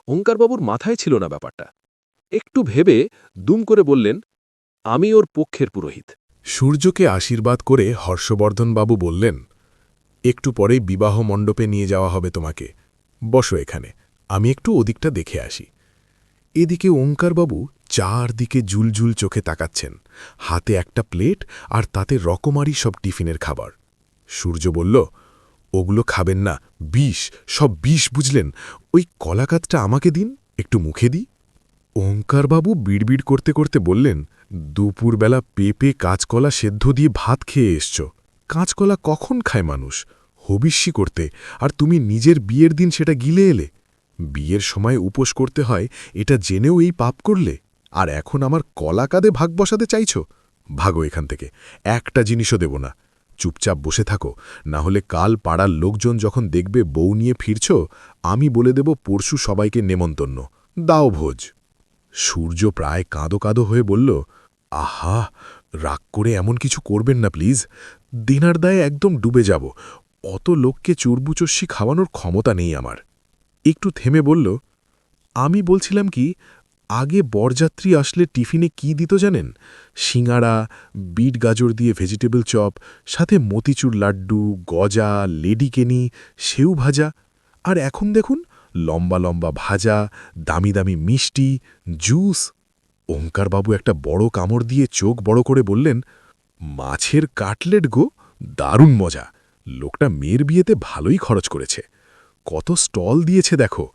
S2: ওঙ্কারবাবুর মাথায় ছিল না ব্যাপারটা। একটু ভেবে দুম করে বললেন, আমি ওর পক্ষের পুরোহিত।
S3: সূর্যকে আশীর্বাদ করে হর্ষবর্ধনবাবু বললেন, একটু পরেই বিবাহ মণ্ডপে নিয়ে যাওয়া হবে তোমাকে, বসো এখানে, আমি একটু ওদিকটা দেখে আসি। এদিকে ওঙ্কারবাবু চারদিকে জুলজুল চোখে তাকাচ্ছেন, হাতে একটা প্লেট আর তাতে রকমারি সব টিফিনের খাবার। সূর্য বলল, ওগুলো খাবেন না, বিষ, সব বিষ, বুঝলেন? ওই কলাকাতটা আমাকে দিন, একটু মুখে দিই। ওঙ্কারবাবু বিড়বিড় করতে করতে বললেন, দুপুরবেলা পেঁপে কাঁচকলা সেদ্ধ দিয়ে ভাত খেয়ে এসছ, কাঁচকলা কখন খায় মানুষ? হবিষ্যি করতে, আর তুমি নিজের বিয়ের দিন সেটা গিলে এলে। বিয়ের সময় উপোস করতে হয় এটা জেনেও এই পাপ করলে, আর এখন আমার কলা কাঁধে ভাগ বসাতে চাইছ? ভাগো এখান থেকে, একটা জিনিসও দেব না। চুপচাপ বসে থাকো, না হলে কাল পাড়ার লোকজন যখন দেখবে বউ নিয়ে ফিরছ, আমি বলে দেব পরশু সবাইকে নেমন্তন্ন, দাও ভোজ। সূর্য প্রায় কাঁদো কাঁদো হয়ে বলল, আহা, রাগ করে এমন কিছু করবেন না প্লিজ, দিনার দায়ে একদম ডুবে যাব, অত লোককে চুরবুচস্যি খাওয়ানোর ক্ষমতা নেই আমার। একটু থেমে বলল, আমি বলছিলাম কি, আগে বরযাত্রী আসলে টিফিনে কি দিত জানেন? সিঙাড়া, বিট গাজর দিয়ে ভেজিটেবল চপ, সাথে মতিচুর লাড্ডু, গজা, লেডিকেনি, সেউ ভাজা। আর এখন দেখুন, লম্বা লম্বা ভাজা, দামি দামি মিষ্টি, জুস। ওঙ্কারবাবু একটা বড় কামড় দিয়ে চোখ বড় করে বললেন, মাছের কাটলেট গো, দারুণ মজা। লোকটা মেয়ের বিয়েতে ভালোই খরচ করেছে। কত স্টল দিয়েছে দেখো,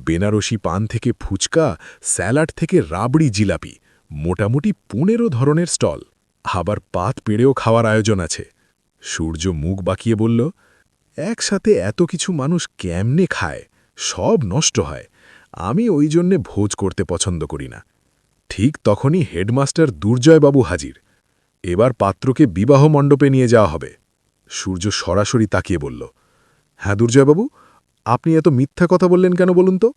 S3: বেনারসি পান থেকে ফুচকা, স্যালাড থেকে রাবড়ি জিলাপি, মোটামুটি 15 ধরনের স্টল। আবার পাত পেড়েও খাওয়ার আয়োজন আছে। সূর্য মুখ বাঁকিয়ে বলল, একসাথে এত কিছু মানুষ কেমনে খায়? সব নষ্ট হয়। আমি ওই জন্যে ভোজ করতে পছন্দ করি না। ঠিক তখনই হেডমাস্টার দুর্জয়বাবু হাজির। এবার পাত্রকে বিবাহ মণ্ডপে নিয়ে যাওয়া হবে। সূর্য সরাসরি তাকিয়ে বলল, হ্যাঁ দুর্জয়বাবু, আপনি এত মিথ্যা কথা বললেন কেন বলুন তো?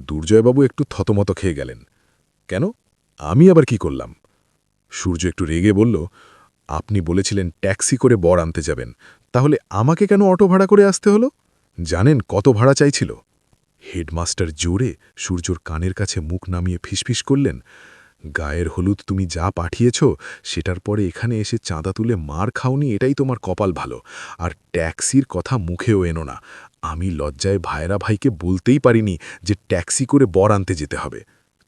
S3: দুর্জয়বাবু একটু থতমত খেয়ে গেলেন। কেন? আমি আবার কি করলাম? সূর্য একটু রেগে বলল, আপনি বলেছিলেন ট্যাক্সি করে বর আনতে যাবেন, তাহলে আমাকে কেন অটো ভাড়া করে আসতে হলো? জানেন কত ভাড়া চাইছিল? হেডমাস্টার জোরে সূর্যর কানের কাছে মুখ নামিয়ে ফিসফিস করলেন, গায়ের হলুদ তুমি যা পাঠিয়েছ সেটার পরে এখানে এসে চাঁদা তুলে মার খাওনি, এটাই তোমার কপাল ভালো। আর ট্যাক্সির কথা মুখেও এনো না। আমি লজ্জায় ভাইরা ভাইকে বলতেই পারিনি যে ট্যাক্সি করে বর আনতে যেতে হবে।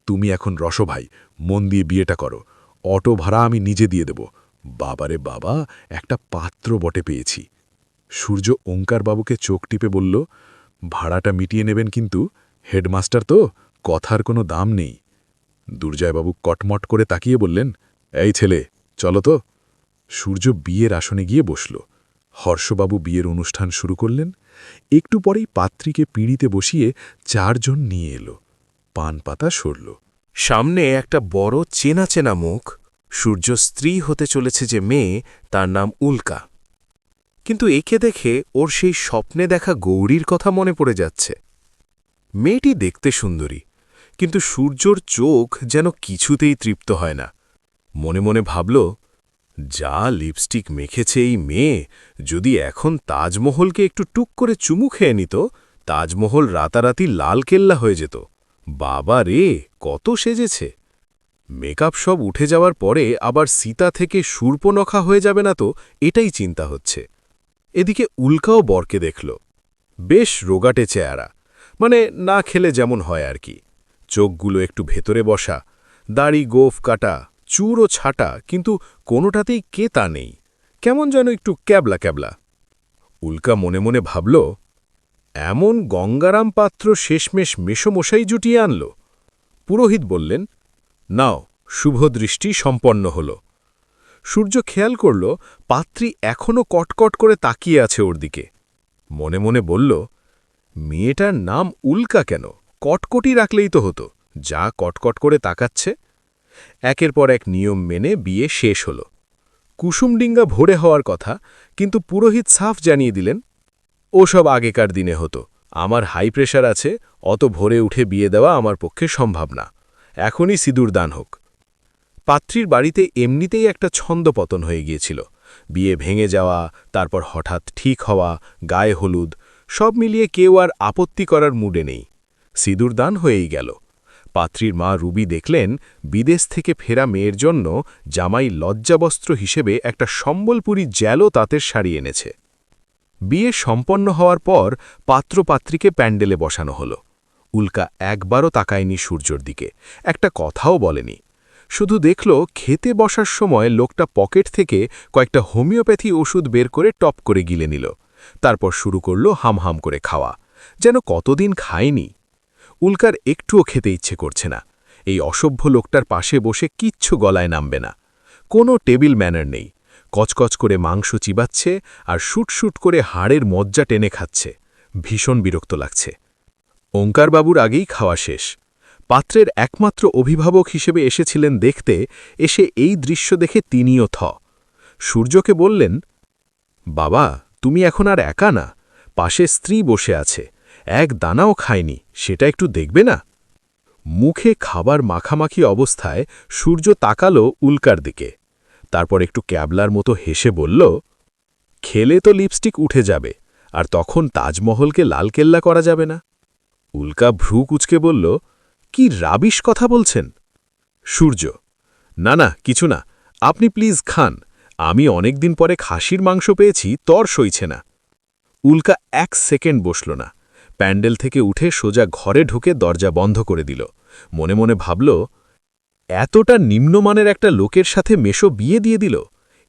S3: তুমি এখন রসভাই, মন দিয়ে বিয়েটা করো। অটো ভাড়া আমি নিজে দিয়ে দেব। বাবারে বাবা, একটা পাত্র বটে পেয়েছি। সূর্য ওঙ্কারবাবুকে চোখ টিপে বলল, ভাড়াটা মিটিয়ে নেবেন কিন্তু, হেডমাস্টার তো, কথার কোনো দাম নেই। দুর্জয়বাবু কটমট করে তাকিয়ে বললেন, এই ছেলে, চলো তো। সূর্য বিয়ের আসনে গিয়ে বসল। হর্ষবাবু বিয়ের অনুষ্ঠান শুরু করলেন। একটু পরেই পাত্রীকে পিঁড়িতে বসিয়ে 4 জন নিয়ে এলো। পান পাতা সরল।
S2: সামনে একটা বড় চেনা চেনা মুখ। সূর্য স্ত্রী হতে চলেছে যে মেয়ে, তার নাম উল্কা। কিন্তু একে দেখে ওর সেই স্বপ্নে দেখা গৌরীর কথা মনে পড়ে যাচ্ছে। মেয়েটি দেখতে সুন্দরী, কিন্তু সূর্যর চোখ যেন কিছুতেই তৃপ্ত হয় না। মনে মনে ভাবল, যা লিপস্টিক মেখেছে এই মেয়ে, যদি এখন তাজমহলকে একটু টুক করে চুমু খেয়ে নিত, তাজমহল রাতারাতি লালকেল্লা হয়ে যেত। বাবা রে, কত সেজেছে! মেকআপ সব উঠে যাওয়ার পরে আবার সীতা থেকে শূর্পনখা হয়ে যাবে না তো, এটাই চিন্তা হচ্ছে। এদিকে উল্কাও বরকে দেখল। বেশ রোগাটে চেহারা, মানে না খেলে যেমন হয় আর কি। চোখগুলো একটু ভেতরে বসা, দাড়ি গোফ কাটা, চুরও ছাটা, কিন্তু কোনোটাতেই কেতা নেই, কেমন যেন একটু ক্যাবলা ক্যাবলা। উল্কা মনে মনে ভাবল, এমন গঙ্গারাম পাত্র শেষমেশ মেষমশাই জুটিয়ে আনল। পুরোহিত বললেন, নাও, শুভদৃষ্টি সম্পন্ন হল। সূর্য খেয়াল করল পাত্রী এখনও কটকট করে তাকিয়ে আছে ওর দিকে। মনে মনে বলল, মেয়েটার নাম উল্কা কেন? কটকটি রাখলেই তো হতো, যা কটকট করে তাকাচ্ছে। একের পর এক নিয়ম মেনে বিয়ে শেষ হল। কুসুমডিঙ্গা ভোরে হওয়ার কথা, কিন্তু পুরোহিত সাফ জানিয়ে দিলেন, ওসব আগেকার দিনে হতো, আমার হাই প্রেশার আছে, অত ভোরে উঠে বিয়ে দেওয়া আমার পক্ষে সম্ভব না, এখনই সিঁদুর দান হোক। পাত্রীর বাড়িতে এমনিতেই একটা ছন্দপতন হয়ে গিয়েছিল। বিয়ে ভেঙে যাওয়া, তারপর হঠাৎ ঠিক হওয়া, গায়ে হলুদ, সব মিলিয়ে কেউ আর আপত্তি করার মুডে নেই। সিঁদুর দান হয়েই গেল। পাত্রীর মা রুবি দেখলেন বিদেশ থেকে ফেরা মেয়ের জন্য জামাই লজ্জাবস্ত্র হিসেবে একটা সম্বলপুরী জ্যালো তাঁতের শাড়ি এনেছে। বিয়ে সম্পন্ন হওয়ার পর পাত্রপাত্রীকে প্যান্ডেলে বসানো হল। উল্কা একবারও তাকায়নি সূর্যর দিকে, একটা কথাও বলেনি। শুধু দেখল খেতে বসার সময় লোকটা পকেট থেকে কয়েকটা হোমিওপ্যাথি ওষুধ বের করে টপ করে গিলে নিল। তারপর শুরু করল হামহাম করে খাওয়া, যেন কতদিন খায়নি। উল্কার একটুও খেতে ইচ্ছে করছে না। এই অসভ্য লোকটার পাশে বসে কিচ্ছু গলায় নামবে না। কোনো টেবিল ম্যানার নেই। কচকচ করে মাংস চিবাচ্ছে আর শুটশুট করে হাড়ের মজ্জা টেনে খাচ্ছে। ভীষণ বিরক্ত লাগছে। ওঙ্কারবাবুর আগেই খাওয়া শেষ। পাত্রের একমাত্র অভিভাবক হিসেবে এসেছিলেন দেখতে, এসে এই দৃশ্য দেখে তিনিও থ। সূর্যকে বললেন, বাবা, তুমি এখন আর একা না, পাশে স্ত্রী বসে আছে, এক দানাও খায়নি, সেটা একটু দেখবে না? মুখে খাবার মাখামাখি অবস্থায় সূর্য তাকালো উল্কার দিকে, তারপর একটু ক্যাবলার মতো হেসে বলল, খেলে তো লিপস্টিক উঠে যাবে, আর তখন তাজমহলকে লালকেল্লা করা যাবে না। উল্কা ভ্রু কুচকে বলল, কি রাবিশ কথা বলছেন? সূর্য, না না, কিছু না, আপনি প্লিজ খান, আমি অনেকদিন পরে খাসির মাংস পেয়েছি, তর সইছে না। উল্কা 1 সেকেন্ড বসল না, প্যান্ডেল থেকে উঠে সোজা ঘরে ঢুকে দরজা বন্ধ করে দিল। মনে মনে ভাবল, এতটা নিম্নমানের একটা লোকের সাথে মেশো বিয়ে দিয়ে দিল,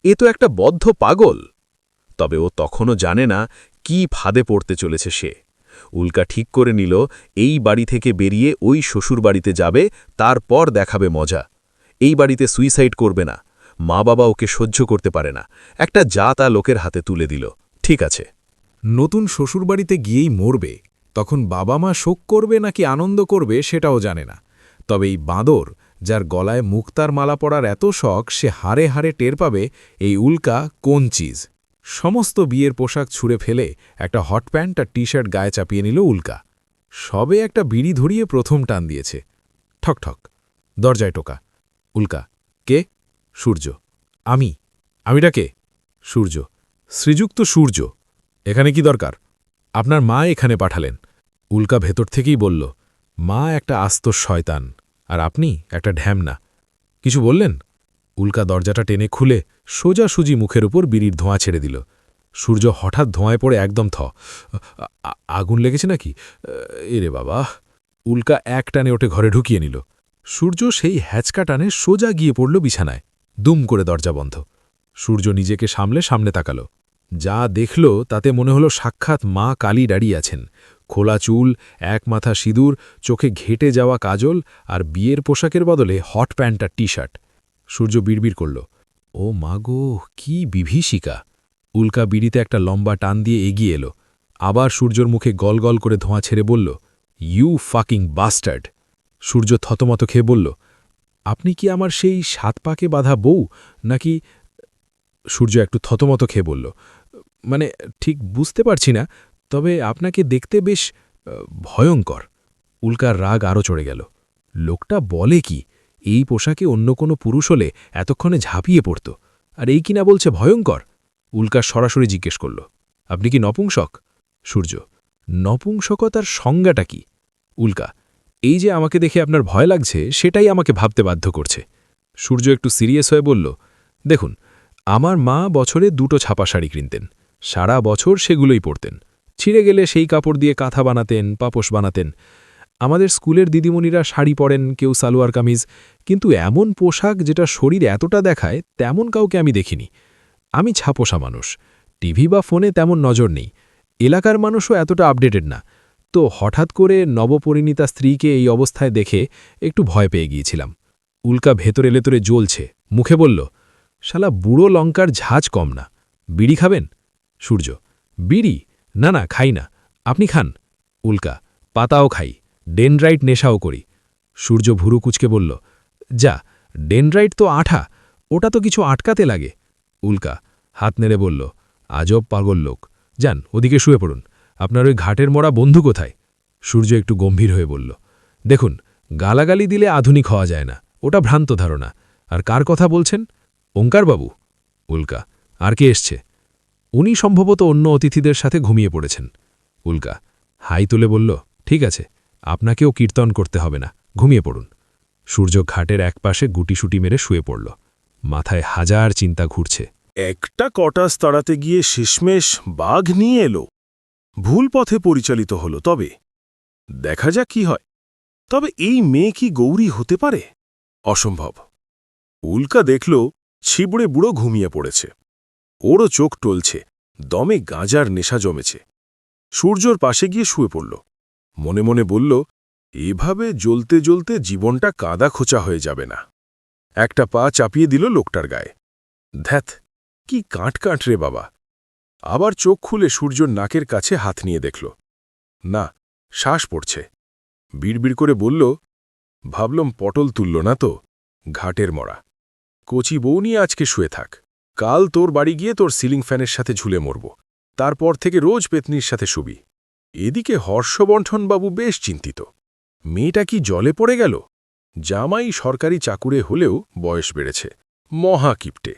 S2: এ তো একটা বদ্ধ পাগল। তবে ও তখনও জানে না কি ফাঁদে পড়তে চলেছে সে। উল্কা ঠিক করে নিল এই বাড়ি থেকে বেরিয়ে ওই শ্বশুর বাড়িতে যাবে, তারপর দেখাবে মজা। এই বাড়িতে সুইসাইড করবে না, মা বাবা ওকে সহ্য করতে পারে না, একটা যা তা লোকের হাতে তুলে দিল। ঠিক আছে,
S3: নতুন শ্বশুরবাড়িতে গিয়েই মরবে, তখন বাবা মা শোক করবে নাকি আনন্দ করবে সেটাও জানে না। তবে এই বাঁদর, যার গলায় মুক্তার মালা পরার এত শখ, সে হারে হারে টের পাবে এই উল্কা কোন চিজ। সমস্ত বিয়ের পোশাক ছুঁড়ে ফেলে একটা হট প্যান্ট আর টি শার্ট গায়ে চাপিয়ে নিল উল্কা। সবে একটা বিড়ি ধরিয়ে প্রথম টান দিয়েছে। ঠক ঠক, দরজায় টোকা। উল্কা, কে? সূর্য। আমিটা কে? সূর্য। শ্রীযুক্ত সূর্য, এখানে কি দরকার? আপনার মা এখানে পাঠালেন। উল্কা ভেতর থেকেই বলল, মা একটা আস্ত শয়তান, আর আপনি একটা ঢ্যামনা। কিছু বললেন? উল্কা দরজাটা টেনে খুলে সোজাসুজি মুখের উপর বিড়ির ধোঁয়া ছেড়ে দিল। সূর্য হঠাৎ ধোঁয়ায় পড়ে একদম আগুন লেগেছে নাকি? এরে বাবা! উল্কা এক টানে ওঠে ঘরে ঢুকিয়ে নিল। সূর্য সেই হ্যাচকা টানে সোজা গিয়ে পড়ল বিছানায়। দুম করে দরজা বন্ধ। সূর্য নিজেকে সামনে তাকালো। যা দেখল তাতে মনে হলো সাক্ষাৎ মা কালী দাঁড়িয়ে আছেন। খোলা চুল, এক মাথা সিঁদুর, চোখে ঘেটে যাওয়া কাজল, আর বিয়ের পোশাকের বদলে হট প্যান্ট আর টি শার্ট। সূর্য বিড়বিড় করল, ও মাগো, কি বিভীষিকা! উল্কা বিড়িতে একটা লম্বা টান দিয়ে এগিয়ে এলো। আবার সূর্যর মুখে গলগল করে ধোঁয়া ছেড়ে বলল, ইউ ফাকিং বাস্টার্ড! সূর্য থতমত খেয়ে বলল, আপনি কি আমার সেই ৭ পাকে বাঁধা বউ নাকি? সূর্য একটু থতমত খেয়ে বলল, মানে ঠিক বুঝতে পারছি না, তবে আপনাকে দেখতে বেশ ভয়ঙ্কর। উল্কার রাগ আরও চড়ে গেল। লোকটা বলে কি? এই পোশাকে অন্য কোনো পুরুষ হলে এতক্ষণে ঝাঁপিয়ে পড়ত, আর এই কিনা বলছে ভয়ঙ্কর। উল্কা সরাসরি জিজ্ঞেস করল, আপনি কি নপুংসক? সূর্য, নপুংসকতার সংজ্ঞাটা কি? উল্কা, এই যে আমাকে দেখে আপনার ভয় লাগছে, সেটাই আমাকে ভাবতে বাধ্য করছে। সূর্য একটু সিরিয়াস হয়ে বলল, দেখুন, আমার মা বছরে 2টো ছাপা শাড়ি কিনতেন, সারা বছর সেগুলোই পরতেন। ছিঁড়ে গেলে সেই কাপড় দিয়ে কাঁথা বানাতেন, পাপোশ বানাতেন। আমাদের স্কুলের দিদিমণিরা শাড়ি পরেন, কেউ সালোয়ার কামিজ, কিন্তু এমন পোশাক যেটা শরীর এতটা দেখায় তেমন কাউকে আমি দেখিনি। আমি ছাপোষা মানুষ, টিভি বা ফোনে তেমন নজর নেই, এলাকার মানুষও এতটা আপডেটেড না। তো হঠাৎ করে নবপরিণীতা স্ত্রীকে এই অবস্থায় দেখে একটু ভয় পেয়ে গিয়েছিলাম। উল্কা ভেতরে লেতরে জ্বলছে, মুখে বলল, শালা বুড়ো লঙ্কার ঝাঁজ কম না। বিড়ি খাবেন? সূর্য, বিড়ি? না না, খাই না। আপনি খান? উল্কা, পাতাও খাই, ডেনড্রাইট নেশাও করি। সূর্য ভুরু কুচকে বলল, যা, ডেনড্রাইট তো আঠা, ওটা তো কিছু আটকাতে লাগে। উল্কা হাত নেড়ে বলল, আজব পাগল লোক। যান, ওদিকে শুয়ে পড়ুন। আপনার ওই ঘাটের মরা বন্ধু কোথায়? সূর্য একটু গম্ভীর হয়ে বলল, দেখুন, গালাগালি দিলে আধুনিক হওয়া যায় না, ওটা ভ্রান্ত ধারণা। আর কার কথা বলছেন? ওঙ্কারবাবু? উল্কা, আর কে এসছে? উনি সম্ভবত অন্য অতিথিদের সাথে ঘুমিয়ে পড়েছেন। উল্কা হাই তুলে বলল, ঠিক আছে, আপনাকেও কীর্তন করতে হবে না, ঘুমিয়ে পড়ুন। সূর্য ঘাটের একপাশে গুটিসুটি মেরে শুয়ে পড়ল। মাথায় হাজার চিন্তা ঘুরছে।
S1: একটা কটাস তাড়াতে গিয়ে শেষমেশ বাঘ নিয়ে এলো। ভুল পথে পরিচালিত হল। তবে দেখা যাক কি হয়। তবে এই মেয়ে কি গৌরী হতে পারে? অসম্ভব। উল্কা দেখল ছিবড়ে বুড়ো ঘুমিয়ে পড়েছে। ওরও চোখ টলছে, দমে গাঁজার নেশা জমেছে। সূর্যর পাশে গিয়ে শুয়ে পড়ল। মনে মনে বলল, এভাবে জ্বলতে জ্বলতে জীবনটা কাদা খোঁচা হয়ে যাবে না। একটা পা চাপিয়ে দিল লোকটার গায়ে। ধ্যাত, কি কাঁট রে বাবা! আবার চোখ খুলে সূর্যর নাকের কাছে হাত নিয়ে দেখল, না, শ্বাস পড়ছে। বিড়বিড় করে বলল, ভাবলম পটল তুলল না তো, ঘাটের মরা। কচি বউ নিয়ে আজকে শুয়ে থাক, কাল তোর বাড়ি গিয়ে তোর সিলিং ফ্যানের সাথে ঝুলে মরব। তারপর থেকে রোজ পেতনির সাথে শুবি। এদিকে হর্ষবর্ধনবাবু বেশ চিন্তিত। মেয়েটা কি জলে পড়ে গেল? জামাই সরকারি চাকুরে হলেও বয়স বেড়েছে, মহা কিপটে।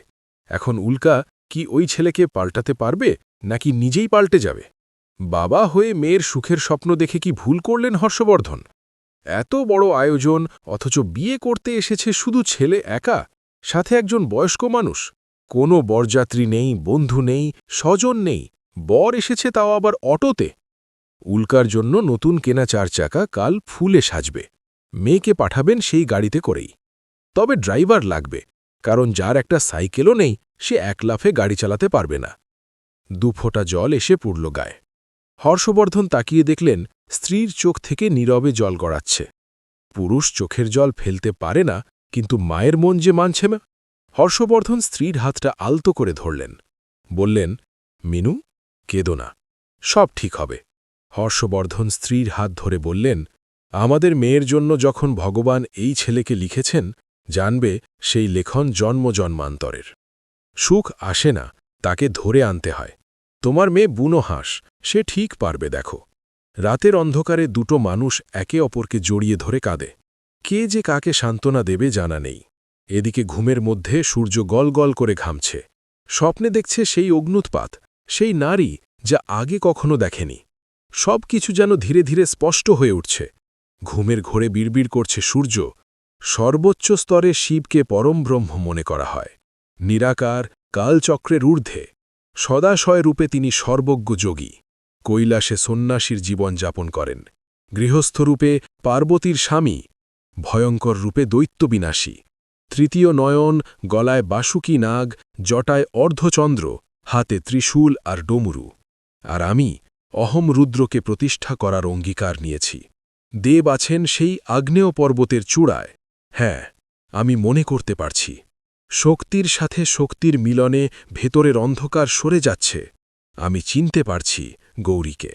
S1: এখন উল্কা কি ওই ছেলেকে পাল্টাতে পারবে, নাকি নিজেই পাল্টে যাবে? বাবা হয়ে মেয়ের সুখের স্বপ্ন দেখে কি ভুল করলেন হর্ষবর্ধন? এত বড় আয়োজন, অথচ বিয়ে করতে এসেছে শুধু ছেলে একা, সাথে একজন বয়স্ক মানুষ। কোনো বরযাত্রী নেই, বন্ধু নেই, স্বজন নেই। বর এসেছে তাও আবার অটোতে। উল্কার জন্য নতুন কেনা 4 চাকা কাল ফুলে সাজবে। মেয়েকে পাঠাবেন সেই গাড়িতে করেই। তবে ড্রাইভার লাগবে, কারণ যার একটা সাইকেলও নেই সে এক লাফে গাড়ি চালাতে পারবে না। 2 ফোঁটা জল এসে পড়ল গায়ে। হর্ষবর্ধন তাকিয়ে দেখলেন স্ত্রীর চোখ থেকে নীরবে জল গড়াচ্ছে। পুরুষ চোখের জল ফেলতে পারে না, কিন্তু মায়ের মন যে মানছে না। হর্ষবর্ধন স্ত্রীর হাতটা আলতো করে ধরলেন। বললেন, মিনু, কেঁদো না, সব ঠিক হবে। হর্ষবর্ধন স্ত্রীর হাত ধরে বললেন, আমাদের মেয়ের জন্য যখন ভগবান এই ছেলেকে লিখেছেন, জানবে সেই লেখন জন্ম জন্মান্তরের। সুখ আসে না, তাকে ধরে আনতে হয়। তোমার মেয়ে বুনো হাঁস, সে ঠিক পারবে দেখো। রাতের অন্ধকারে 2টো মানুষ একে অপরকে জড়িয়ে ধরে কাঁদে। কে যে কাকে সান্ত্বনা দেবে জানা নেই। এদিকে ঘুমের মধ্যে সূর্য গল গল করে ঘামছে। স্বপ্নে দেখছে সেই অগ্নুৎপাত, সেই নারী যা আগে কখনো দেখেনি। সব কিছু যেন ধীরে ধীরে স্পষ্ট হয়ে উঠছে। ঘুমের ঘোরে বিড়বিড় করছে সূর্য, সর্বোচ্চ স্তরে শিবকে পরম ব্রহ্ম মনে করা হয়। নিরাকার, কালচক্রের ঊর্ধ্বে, সদাশয় রূপে তিনি সর্বজ্ঞ যোগী। কৈলাসে সন্ন্যাসীর জীবন যাপন করেন। গৃহস্থরূপে পার্বতীর স্বামী, ভয়ঙ্কর রূপে দৈত্যবিনাশী। তৃতীয় নয়ন, গলায় বাসুকী নাগ, জটায় অর্ধচন্দ্র, হাতে ত্রিশূল আর ডমরু। আর আমি অহম রুদ্রকে প্রতিষ্ঠা করার অঙ্গীকার নিয়েছি। দেব আছেন সেই আগ্নেয় পর্বতের চূড়ায়। হ্যাঁ, আমি মনে করতে পারছি। শক্তির সাথে শক্তির মিলনে ভেতরের অন্ধকার সরে যাচ্ছে। আমি চিনতে পারছি গৌরীকে।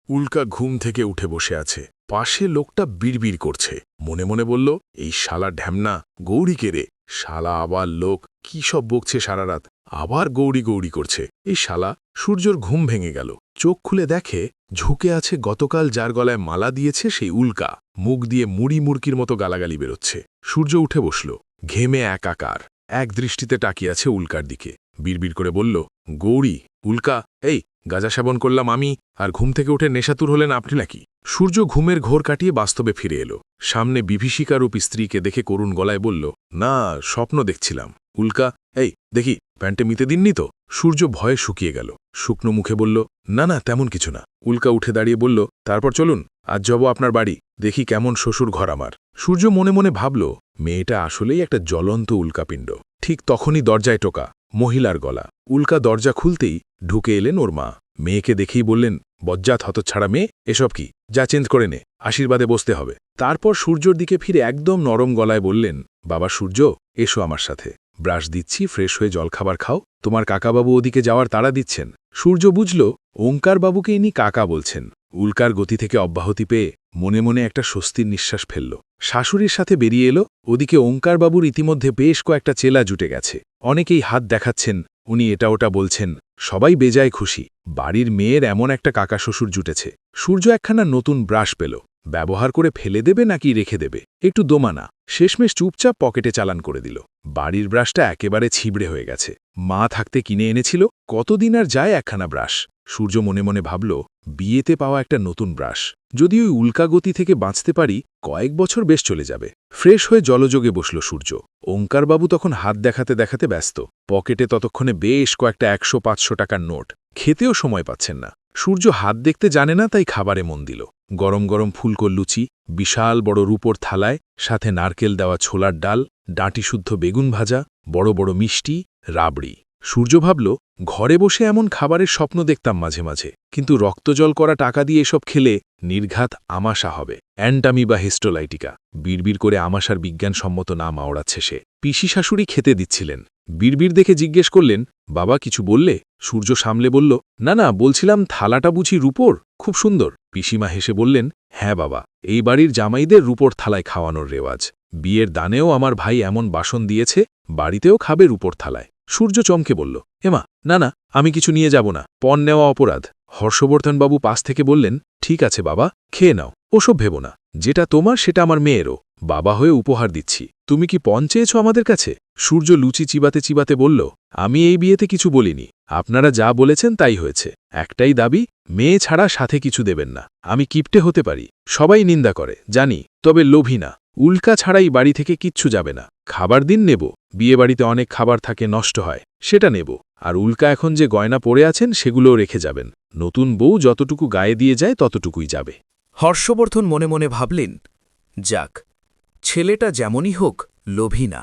S1: উল্কা ঘুম থেকে উঠে বসে আছে। পাশে লোকটা বিড়বিড় করছে। মনে মনে বলল, এই শালা ঢ্যামনা গৌরীকে রে। শালা আবার লোক কি সব বকছে সারা রাত, আবার গৌরী গৌরী করছে। এই শালা। সূর্যর ঘুম ভেঙে গেল। চোখ খুলে দেখে ঝুঁকে আছে গতকাল যার গলায় মালা দিয়েছে সেই উল্কা। মুখ দিয়ে মুড়ি মুড়কির মতো গালাগালি বেরোচ্ছে। সূর্য উঠে বসল। ঘেমে একাকার। এক দৃষ্টিতে তাকিয়ে আছে উল্কার দিকে। বিড়বিড় করে বলল, গৌরী, উল্কা, এই গাঁজা সেবন করলাম আমি, আর ঘুম থেকে উঠে নেশাতুর হলেন আপনি নাকি? সূর্য ঘুমের ঘোর কাটিয়ে বাস্তবে ফিরে এলো। সামনে বিভীষিকারূপী স্ত্রীকে দেখে করুণ গলায় বলল, না, স্বপ্ন দেখছিলাম। উল্কা, এই দেখি প্যান্টে মিতে দিননি তো? সূর্য ভয়ে শুকিয়ে গেল। শুকনো মুখে বলল, না না, তেমন কিছু না। উল্কা উঠে দাঁড়িয়ে বলল, তারপর চলুন, আজ যাব আপনার বাড়ি, দেখি কেমন শ্বশুর ঘর আমার। সূর্য মনে মনে ভাবল, মেয়েটা আসলেই একটা জ্বলন্ত উল্কাপিণ্ড। ঠিক তখনই দরজায় টোকা, মহিলার গলা। উল্কা দরজা খুলতেই ঢুকে এলেন ওর মা। মেয়েকে দেখেই বললেন, বজ্জাত হতচ্ছাড়া মেয়ে, এসব কি? যা চেঞ্জ করে নে, আশীর্বাদে বসতে হবে। তারপর সূর্যর দিকে ফিরে একদম নরম গলায় বললেন, বাবা সূর্য, এসো আমার সাথে। ব্রাশ দিচ্ছি, ফ্রেশ হয়ে জলখাবার খাও। তোমার কাকাবাবু ওদিকে যাওয়ার তাড়া দিচ্ছেন। সূর্য বুঝল ওঙ্কারবাবুকে ইনি কাকা বলছেন। উল্কার গতি থেকে অব্যাহতি পেয়ে মনে মনে একটা স্বস্তির নিঃশ্বাস ফেলল। শাশুড়ির সাথে বেরিয়ে এলো। ওদিকে ওঙ্কারবাবুর ইতিমধ্যে বেশ কয়েকটা চেলা জুটে গেছে। অনেকেই হাত দেখাচ্ছেন, উনি এটা ওটা বলছেন। সবাই বেজায় খুশি। বাড়ির মেয়ের এমন একটা কাকা শ্বশুর জুটেছে। সূর্য একখানা নতুন ব্রাশ পেল। ব্যবহার করে ফেলে দেবে নাকি রেখে দেবে, একটু দোমানা। শেষমেশ চুপচাপ পকেটে চালান করে দিল। বাড়ির ব্রাশটা একেবারে ছিবড়ে হয়ে গেছে। মা থাকতে কিনে এনেছিল, কতদিন আর যায় একখানা ব্রাশ। সূর্য মনে মনে ভাবল, বিয়েতে পাওয়া একটা নতুন ব্রাশ। যদি ওই উল্কাগতি থেকে বাঁচতে পারি, কয়েক বছর বেশ চলে যাবে। ফ্রেশ হয়ে জলযোগে বসল সূর্য। ওঙ্কারবাবু তখন হাত দেখাতে দেখাতে ব্যস্ত। পকেটে ততক্ষণে বেশ কয়েকটা 100-500 টাকার নোট। খেতেও সময় পাচ্ছেন না। সূর্য হাত দেখতে জানে না, তাই খাবারে মন দিল। গরম গরম ফুলকো লুচি, বিশাল বড় রূপোর থালায়, সাথে নারকেল দেওয়া ছোলার ডাল, ডাঁটিশুদ্ধ বেগুন ভাজা, বড় বড় মিষ্টি, রাবড়ি। সূর্য ভাবল, ঘরে বসে এমন খাবারের স্বপ্ন দেখতাম মাঝে মাঝে, কিন্তু রক্তজল করা টাকা দিয়ে এসব খেলে নির্ঘাত আমাশা হবে, অ্যান্টামিবা হিস্টোলাইটিকা। বিড়বিড় করে আমাশার বিজ্ঞানসম্মত নাম আওড়াচ্ছে সে। পিসি শাশুড়ি খেতে দিচ্ছিলেন। বিড়বিড় দেখে জিজ্ঞেস করলেন, বাবা কিছু বললে? সূর্য সামলে বলল, না না, বলছিলাম থালাটা বুঝি রূপোর, খুব সুন্দর। পিসিমা হেসে বললেন, হ্যাঁ বাবা, এই বাড়ির জামাইদের রূপোর থালায় খাওয়ানোর রেওয়াজ। বিয়ের দানেও আমার ভাই এমন বাসন দিয়েছে, বাড়িতেও খাবে রূপোর থালায়। সূর্য চমকে বলল, এমা, না না, আমি কিছু নিয়ে যাব না, পণ নেওয়া অপরাধ। হর্ষবর্ধনবাবু পাশ থেকে বললেন, ঠিক আছে বাবা, খেয়ে নাও, ওসব ভেব না। যেটা তোমার সেটা আমার মেয়েরও, বাবা হয়ে উপহার দিচ্ছি। তুমি কি পণ চেয়েছ আমাদের কাছে? সূর্য লুচি চিবাতে চিবাতে বলল, আমি এই বিয়েতে কিছু বলিনি, আপনারা যা বলেছেন তাই হয়েছে। একটাই দাবি, মেয়ে ছাড়া সাথে কিছু দেবেন না। আমি কিপটে হতে পারি, সবাই নিন্দা করে জানি, তবে লোভী না। উল্কা ছাড়াই বাড়ি থেকে কিচ্ছু যাবে না। খাবার দিন নেব, বিয়েবাড়িতে অনেক খাবার থাকে, নষ্ট হয়, সেটা নেব।
S4: আর উল্কা এখন যে গয়না পরে আছেন সেগুলোও রেখে যাবেন। নতুন বউ যতটুকু গায়ে দিয়ে যায় ততটুকুই যাবে।
S2: হর্ষবর্ধন মনে মনে ভাবলেন, যাক, ছেলেটা যেমনই হোক লোভী না।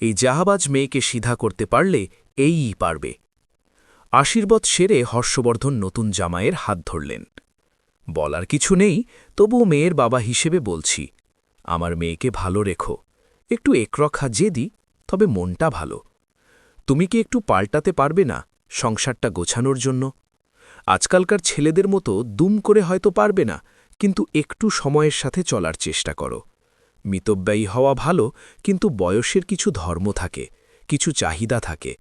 S2: এই জাহাবাজ মেয়েকে সিধা করতে পারলে এইই পারবে। আশীর্বাদ সেরে হর্ষবর্ধন নতুন জামাইয়ের হাত ধরলেন। বলার কিছু নেই, তবু মেয়ের বাবা হিসেবে বলছি, আমার মেয়েকে ভালো রেখো। একটু একরক্ষা জেদি, তবে মনটা ভালো। তুমি কি একটু পাল্টাতে পারবে না সংসারটা গোছানোর জন্য? আজকালকার ছেলেদের মতো দুম করে হয়তো পারবে না, কিন্তু একটু সময়ের সাথে চলার চেষ্টা করো। মিতব্যয়ী হওয়া ভালো, কিন্তু বয়সের কিছু ধর্ম থাকে, কিছু চাহিদা থাকে।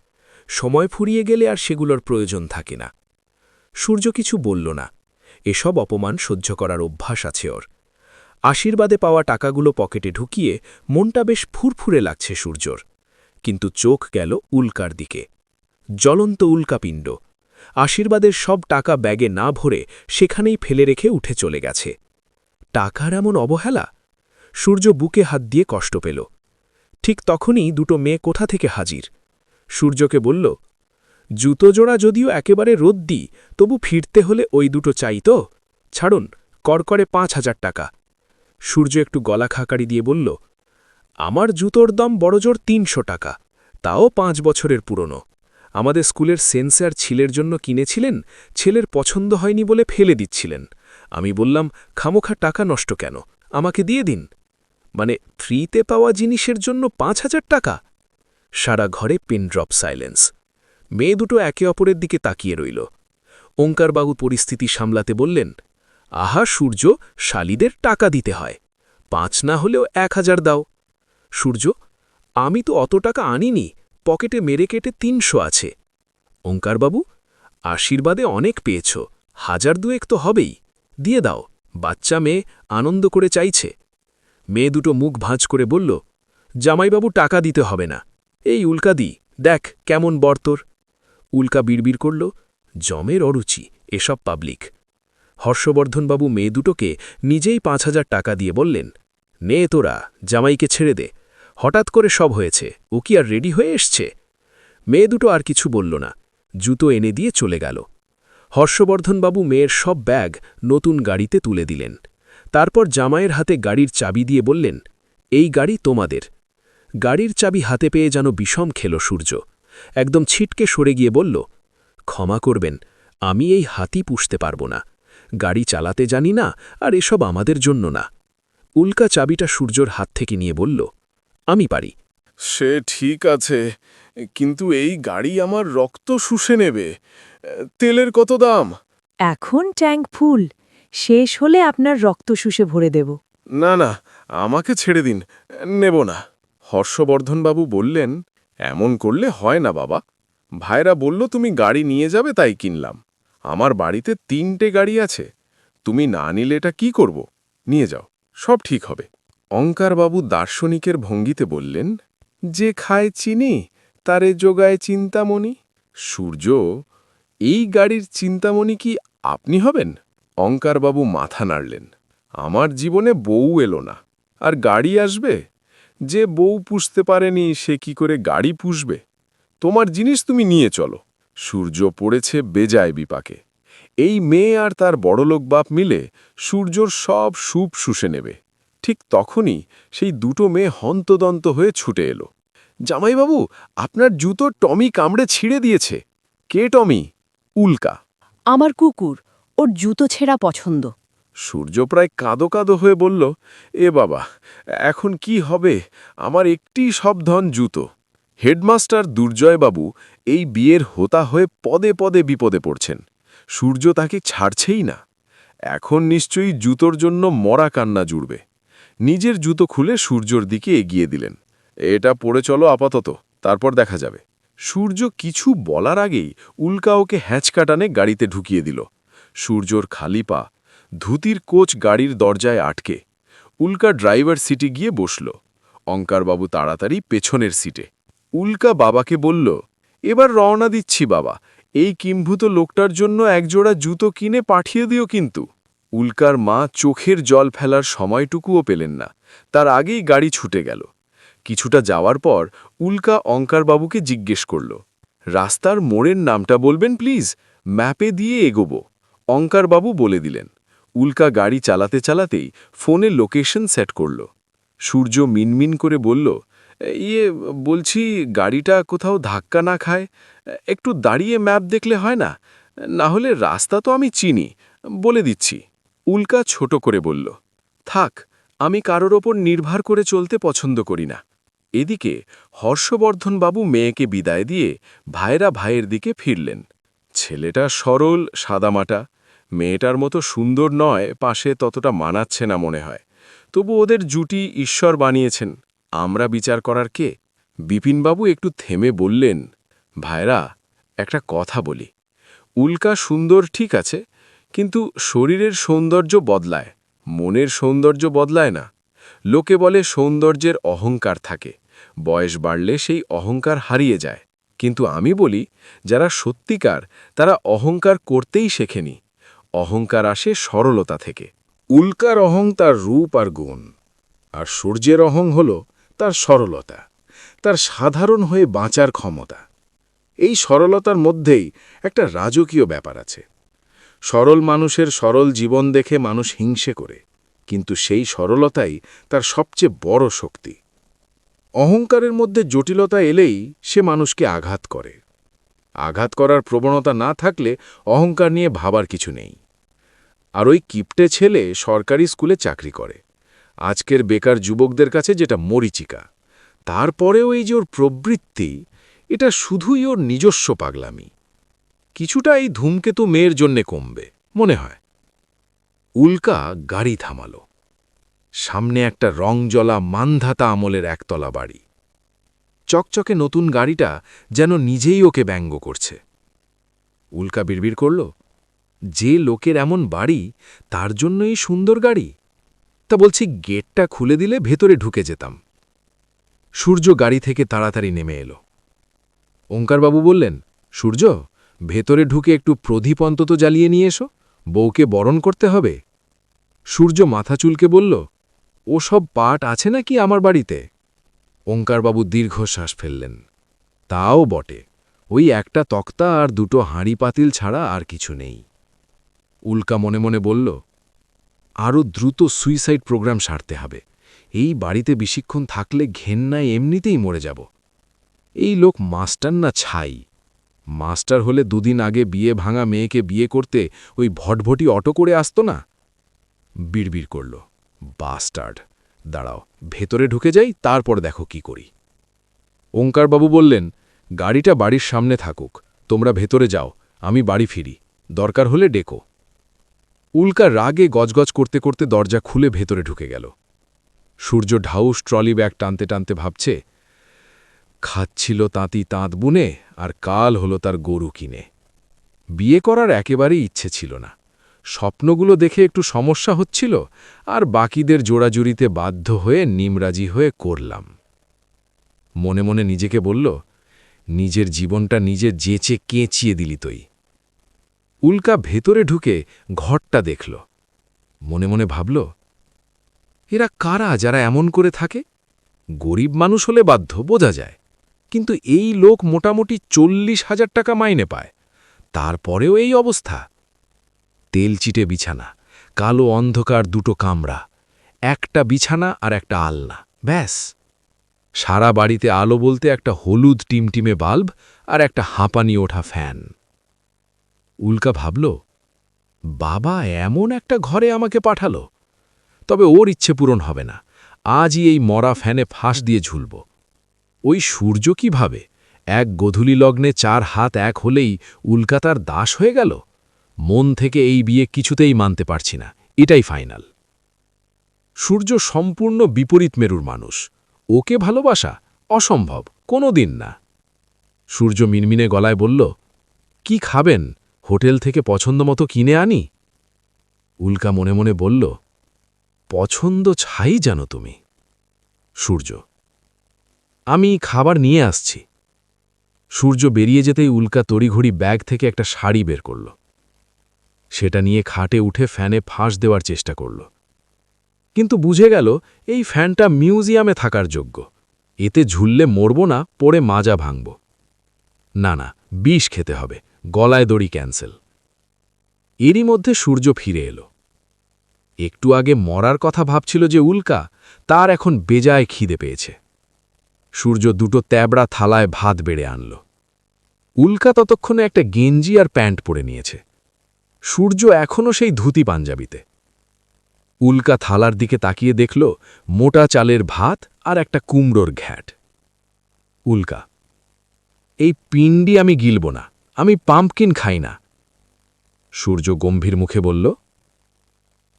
S2: সময় ফুরিয়ে গেলে আর সেগুলোর প্রয়োজন থাকে না। সূর্য কিছু বলল না। এসব অপমান সহ্য করার অভ্যাস আছে ওর। আশীর্বাদে পাওয়া টাকাগুলো পকেটে ঢুকিয়ে মনটা বেশ ফুরফুরে লাগছে সূর্যর। কিন্তু চোখ গেল উল্কার দিকে। জ্বলন্ত উল্কাপিণ্ড। আশীর্বাদের সব টাকা ব্যাগে না ভরে সেখানেই ফেলে রেখে উঠে চলে গেছে। টাকার এমন অবহেলা? সূর্য বুকে হাত দিয়ে কষ্ট পেল। ঠিক তখনই দুটো মেয়ে কোথা থেকে হাজির। সূর্যকে বলল, জুতো জোড়া যদিও একেবারে রদ্দি, তবু ফিরতে হলে ওই দুটো চাই তো। ছাড়ুন, করকরে ৫,০০০ টাকা। সূর্য একটু গলা খাকারি দিয়ে বলল, আমার জুতোর দাম বড়জোর ৩০০ টাকা, তাও ৫ বছরের পুরনো। আমাদের স্কুলের সেন্সার ছেলের জন্য কিনেছিলেন, ছেলের পছন্দ হয়নি বলে ফেলে দিচ্ছিলেন। আমি বললাম, খামোখা টাকা নষ্ট কেন, আমাকে দিয়ে দিন। মানে ফ্রিতে পাওয়া জিনিসের জন্য ৫,০০০ টাকা? সারা ঘরে পিনড্রপ সাইলেন্স। মেয়ে দুটো একে অপরের দিকে তাকিয়ে রইল। ওঙ্কারবাবু পরিস্থিতি সামলাতে বললেন, আহা সূর্য, শালিদের টাকা দিতে হয়, ৫ না হলেও ১,০০০ দাও। সূর্য, আমি তো অত টাকা আনিনি, পকেটে মেরে কেটে ৩০০ আছে। ওঙ্কারবাবু, আশীর্বাদে অনেক পেয়েছ, ১,০০০ তো হবেই, দিয়ে দাও, বাচ্চা মেয়ে আনন্দ করে চাইছে। মেয়ে দুটো মুখ ভাঁজ করে বলল, জামাইবাবু টাকা দিতে হবে না, এই উল্কা দি, দেখ কেমন বর্তর। উল্কা বিড়বিড় করল, জমের অরুচি এসব পাবলিক। হর্ষবর্ধনবাবু মেয়ে দুটোকে নিজেই ৫,০০০ টাকা দিয়ে বললেন, নে তোরা, জামাইকে ছেড়ে দে, হঠাৎ করে সব হয়েছে, ও কি আর রেডি হয়ে এসছে? মেয়ে দুটো আর কিছু বলল না, জুতো এনে দিয়ে চলে গেল। হর্ষবর্ধনবাবু মেয়ের সব ব্যাগ নতুন গাড়িতে তুলে দিলেন। তারপর জামাইয়ের হাতে গাড়ির চাবি দিয়ে বললেন, এই গাড়ি তোমাদের। গাড়ির চাবি হাতে পেয়ে যেন বিষম খেল সূর্য। একদম ছিটকে সরে গিয়ে বলল, ক্ষমা করবেন, আমি এই হাতি পুষতে পারব না, গাড়ি চালাতে জানি না, আর এসব আমাদের জন্য না। উল্কা চাবিটা সূর্যর হাত থেকে নিয়ে বলল, আমি পারি।
S3: সে ঠিক আছে, কিন্তু এই গাড়ি আমার রক্ত শুষে নেবে। তেলের কত দাম?
S5: এখন ট্যাঙ্ক ফুল, শেষ হলে আপনার রক্ত শুষে ভরে দেব।
S3: না না, আমাকে ছেড়ে দিন, নেব না। হর্ষবর্ধনবাবু বললেন, এমন করলে হয় না বাবা। ভাইরা বলল তুমি গাড়ি নিয়ে যাবে, তাই কিনলাম। আমার বাড়িতে ৩টে গাড়ি আছে, তুমি না নিলে এটা কি করব? নিয়ে যাও, সব ঠিক হবে। অঙ্কারবাবু দার্শনিকের ভঙ্গিতে বললেন, যে খায় চিনি তারে যোগায় চিন্তামণি। সূর্য, এই গাড়ির চিন্তামণি কি আপনি হবেন? অঙ্কারবাবু মাথা নাড়লেন, আমার জীবনে বউ এলো না, আর গাড়ি আসবে? যে বউ পুষতে পারেনি সে কি করে গাড়ি পুষবে? তোমার জিনিস তুমি নিয়ে চলো। সূর্য পড়েছে বেজায় বিপাকে। এই মেয়ে আর তার বড়লোক বাপ মিলে সূর্যর সব সুপ শুষে নেবে। ঠিক তখনই সেই দুটো মেয়ে হন্তদন্ত হয়ে ছুটে এলো। জামাইবাবু, আপনার জুতো টমি কামড়ে ছিঁড়ে দিয়েছে। কে টমি? উল্কা।
S5: আমার কুকুর, ওর জুতো ছেঁড়া পছন্দ।
S3: সূর্য প্রায় কাঁদো কাঁদো হয়ে বলল, এ বাবা, এখন কি হবে? আমার একটি সব ধন জুতো। হেডমাস্টার দুর্জয়বাবু এই বিয়ের হোতা হয়ে পদে পদে বিপদে পড়ছেন। সূর্য তাকে ছাড়ছেই না। এখন নিশ্চয়ই জুতোর জন্য মরা কান্না জুড়বে। নিজের জুতো খুলে সূর্যর দিকে এগিয়ে দিলেন। এটা পড়ে চলো আপাতত, তারপর দেখা যাবে। সূর্য কিছু বলার আগেই উল্কা ওকে হ্যাঁচকাটানে গাড়িতে ঢুকিয়ে দিল। সূর্যর খালি পা, ধুতির কোচ গাড়ির দরজায় আটকে। উল্কা ড্রাইভার সিটে গিয়ে বসল। অঙ্কারবাবু তাড়াতাড়ি পেছনের সিটে। উল্কা বাবাকে বলল, এবার রওনা দিচ্ছি বাবা, এই কিম্ভূত লোকটার জন্য একজোড়া জুতো কিনে পাঠিয়ে দিও কিন্তু। উল্কার মা চোখের জল ফেলার সময়টুকুও পেলেন না, তার আগেই গাড়ি ছুটে গেল। কিছুটা যাওয়ার পর উল্কা অঙ্কারবাবুকে জিজ্ঞেস করল, রাস্তার মোড়ের নামটা বলবেন প্লিজ, ম্যাপে দিয়ে এগোবো। অঙ্কারবাবু বলে দিলেন। উল্কা গাড়ি চালাতে চালাতেই ফোনে লোকেশন সেট করল। সূর্য মিনমিন করে বলল, বলছি গাড়িটা কোথাও ধাক্কা না খায়, একটু দাঁড়িয়ে ম্যাপ দেখলে হয় না? না হলে রাস্তা তো আমি চিনি, বলে দিচ্ছি। উল্কা ছোট করে বলল, থাক, আমি কারোর ওপর নির্ভর করে চলতে পছন্দ করি না। এদিকে হর্ষবর্ধনবাবু মেয়েকে বিদায় দিয়ে ভাইয়েরা ভাইয়ের দিকে ফিরলেন। ছেলেটা সরল সাদামাটা, মেয়েটার মতো সুন্দর নয়, পাশে ততটা মানাচ্ছে না মনে হয়। তবু ওদের জুটি ঈশ্বর বানিয়েছেন, আমরা বিচার করার কে? বিপিনবাবু একটু থেমে বললেন, ভাইরা, একটা কথা বলি। উল্কা সুন্দর ঠিক আছে, কিন্তু শরীরের সৌন্দর্য বদলায়, মনের সৌন্দর্য বদলায় না। লোকে বলে সৌন্দর্যের অহংকার থাকে, বয়স বাড়লে সেই অহংকার হারিয়ে যায়। কিন্তু আমি বলি, যারা সত্যিকার তারা অহংকার করতেই শেখেনি। অহংকার আসে সরলতা থেকে।
S1: উল্কার অহং তার রূপ আর গুণ, আর সূর্যের অহং হল তার সরলতা, তার সাধারণ হয়ে বাঁচার ক্ষমতা। এই সরলতার মধ্যেই একটা রাজকীয় ব্যাপার আছে। সরল মানুষের সরল জীবন দেখে মানুষ হিংসে করে, কিন্তু সেই সরলতাই তার সবচেয়ে বড় শক্তি। অহংকারের মধ্যে জটিলতা এলেই সে মানুষকে আঘাত করে। আঘাত করার প্রবণতা না থাকলে অহংকার নিয়ে ভাবার কিছু নেই। আর ওই কিপটে ছেলে সরকারি স্কুলে চাকরি করে, আজকের বেকার যুবকদের কাছে যেটা মরীচিকা। তারপরেও এই যে ওর প্রবৃত্তি, এটা শুধুই ওর নিজস্ব পাগলামি। কিছুটা এই ধূমকেতু মেয়ের জন্যে কমবে মনে হয়। উল্কা গাড়ি থামালো। সামনে একটা রংজলা মানধাতা আমলের একতলা বাড়ি। চকচকে নতুন গাড়িটা যেন নিজেই ওকে ব্যঙ্গ করছে। উল্কা বিড়বিড় করল, যে লোকের এমন বাড়ি তার জন্যই সুন্দর গাড়ি। তা বলছি, গেটটা খুলে দিলে ভেতরে ঢুকে যেতাম। সূর্য গাড়ি থেকে তাড়াতাড়ি নেমে এলো। ওঙ্কারবাবু বললেন, সূর্য, ভেতরে ঢুকে একটু প্রদীপ অন্তত জ্বালিয়ে নিয়ে এসো, বউকে বরণ করতে হবে। সূর্য মাথা চুলকে বলল, ও সব পাট আছে নাকি আমার বাড়িতে? ওঙ্কারবাবু দীর্ঘশ্বাস ফেললেন। তাও বটে, ওই একটা তক্তা আর দুটো হাঁড়ি পাতিল ছাড়া আর কিছু নেই। উল্কা মনে মনে বলল, আরও দ্রুত সুইসাইড প্রোগ্রাম সারতে হবে। এই বাড়িতে বেশিক্ষণ থাকলে ঘেন্নায় এমনিতেই মরে যাব। এই লোক মাস্টার না ছাই? মাস্টার হলে দুদিন আগে বিয়ে ভাঙা মেয়েকে বিয়ে করতে ওই ভটভটি অটো করে আসত না? বিড়বিড় করল, বাস্টার্ড। দাঁড়াও, ভেতরে ঢুকে যাই, তারপর দেখো কি করি। ওঙ্কারবাবু বললেন, গাড়িটা বাড়ির সামনে থাকুক, তোমরা ভেতরে যাও, আমি বাড়ি ফিরি, দরকার হলে ডেকো। উল্কা রাগে গজগজ করতে করতে দরজা খুলে ভেতরে ঢুকে গেল। সূর্য ঢাউস ট্রলি ব্যাগ টানতে টানতে ভাবছে, খাচ্ছিল তাঁতি তাঁত বুনে, আর কাল হলো তার গরু কিনে। বিয়ে করার একেবারেই ইচ্ছে ছিল না, স্বপ্নগুলো দেখে একটু সমস্যা হচ্ছিল, আর বাকিদের জোড়াজুড়িতে বাধ্য হয়ে নিমরাজি হয়ে করলাম। মনে মনে নিজেকে বলল, নিজের জীবনটা নিজে যেচে কেঁচিয়ে দিলি তুই। উল্কা ভেতরে ঢুকে ঘরটা দেখল। মনে মনে ভাবল, এরা কারা যারা এমন করে থাকে? গরিব মানুষ হলে বাধ্য, বোঝা যায়, কিন্তু এই লোক মোটামুটি 40,000 টাকা মাইনে পায়, তারপরেও এই অবস্থা। তেলচিটে বিছানা, কালো অন্ধকার দুটো কামরা, একটা বিছানা আর একটা আলনা, ব্যাস। সারা বাড়িতে আলো বলতে একটা হলুদ টিমটিমে বাল্ব আর একটা হাঁপানি ওঠা ফ্যান। উল্কা ভাবল, বাবা এমন একটা ঘরে আমাকে পাঠালো, তবে ওর ইচ্ছে পূরণ হবে না। আজই এই মরা ফ্যানে ফাঁস দিয়ে ঝুলব। ওই সূর্য কি ভাবে? এক গোধূলি লগ্নে 4 হাত এক হলেই উল্কা তার দাস হয়ে গেল। মন থেকে এই বিয়ে কিছুতেই মানতে পারছি না, এটাই ফাইনাল। সূর্য সম্পূর্ণ বিপরীত মেরুর মানুষ, ওকে ভালোবাসা অসম্ভব, কোনো দিন না। সূর্য মিনমিনে গলায় বলল, কি খাবেন? হোটেল থেকে পছন্দ মতো কিনে আনি? উল্কা মনে মনে বলল, পছন্দ ছাই জানো তুমি। সূর্য, আমি খাবার নিয়ে আসছি। সূর্য বেরিয়ে যেতেই উল্কা তড়িঘড়ি ব্যাগ থেকে একটা শাড়ি বের করল। সেটা নিয়ে খাটে উঠে ফ্যানে ফাঁস দেওয়ার চেষ্টা করল, কিন্তু বুঝে গেল এই ফ্যানটা মিউজিয়ামে থাকার যোগ্য, এতে ঝুললে মরব না, পড়ে মাজা ভাঙব।
S2: না না, বিষ খেতে হবে, গলায় দড়ি ক্যান্সেল। এরই মধ্যে সূর্য ফিরে এলো। একটু আগে মরার কথা ভাবছিল যে উল্কা, তার এখন বেজায় খিদে পেয়েছে। সূর্য দুটো ত্যাবড়া থালায় ভাত বেড়ে আনল। উল্কা ততক্ষণে একটা গেঞ্জি আর প্যান্ট পরে নিয়েছে। সূর্য এখনও সেই ধুতি পাঞ্জাবিতে। উল্কা থালার দিকে তাকিয়ে দেখল মোটা চালের ভাত আর একটা কুমড়োর ঘ্যাট। উল্কা, এই পিণ্ডি আমি গিলব না, আমি পাম্পকিন খাই না। সূর্য গম্ভীর মুখে বলল,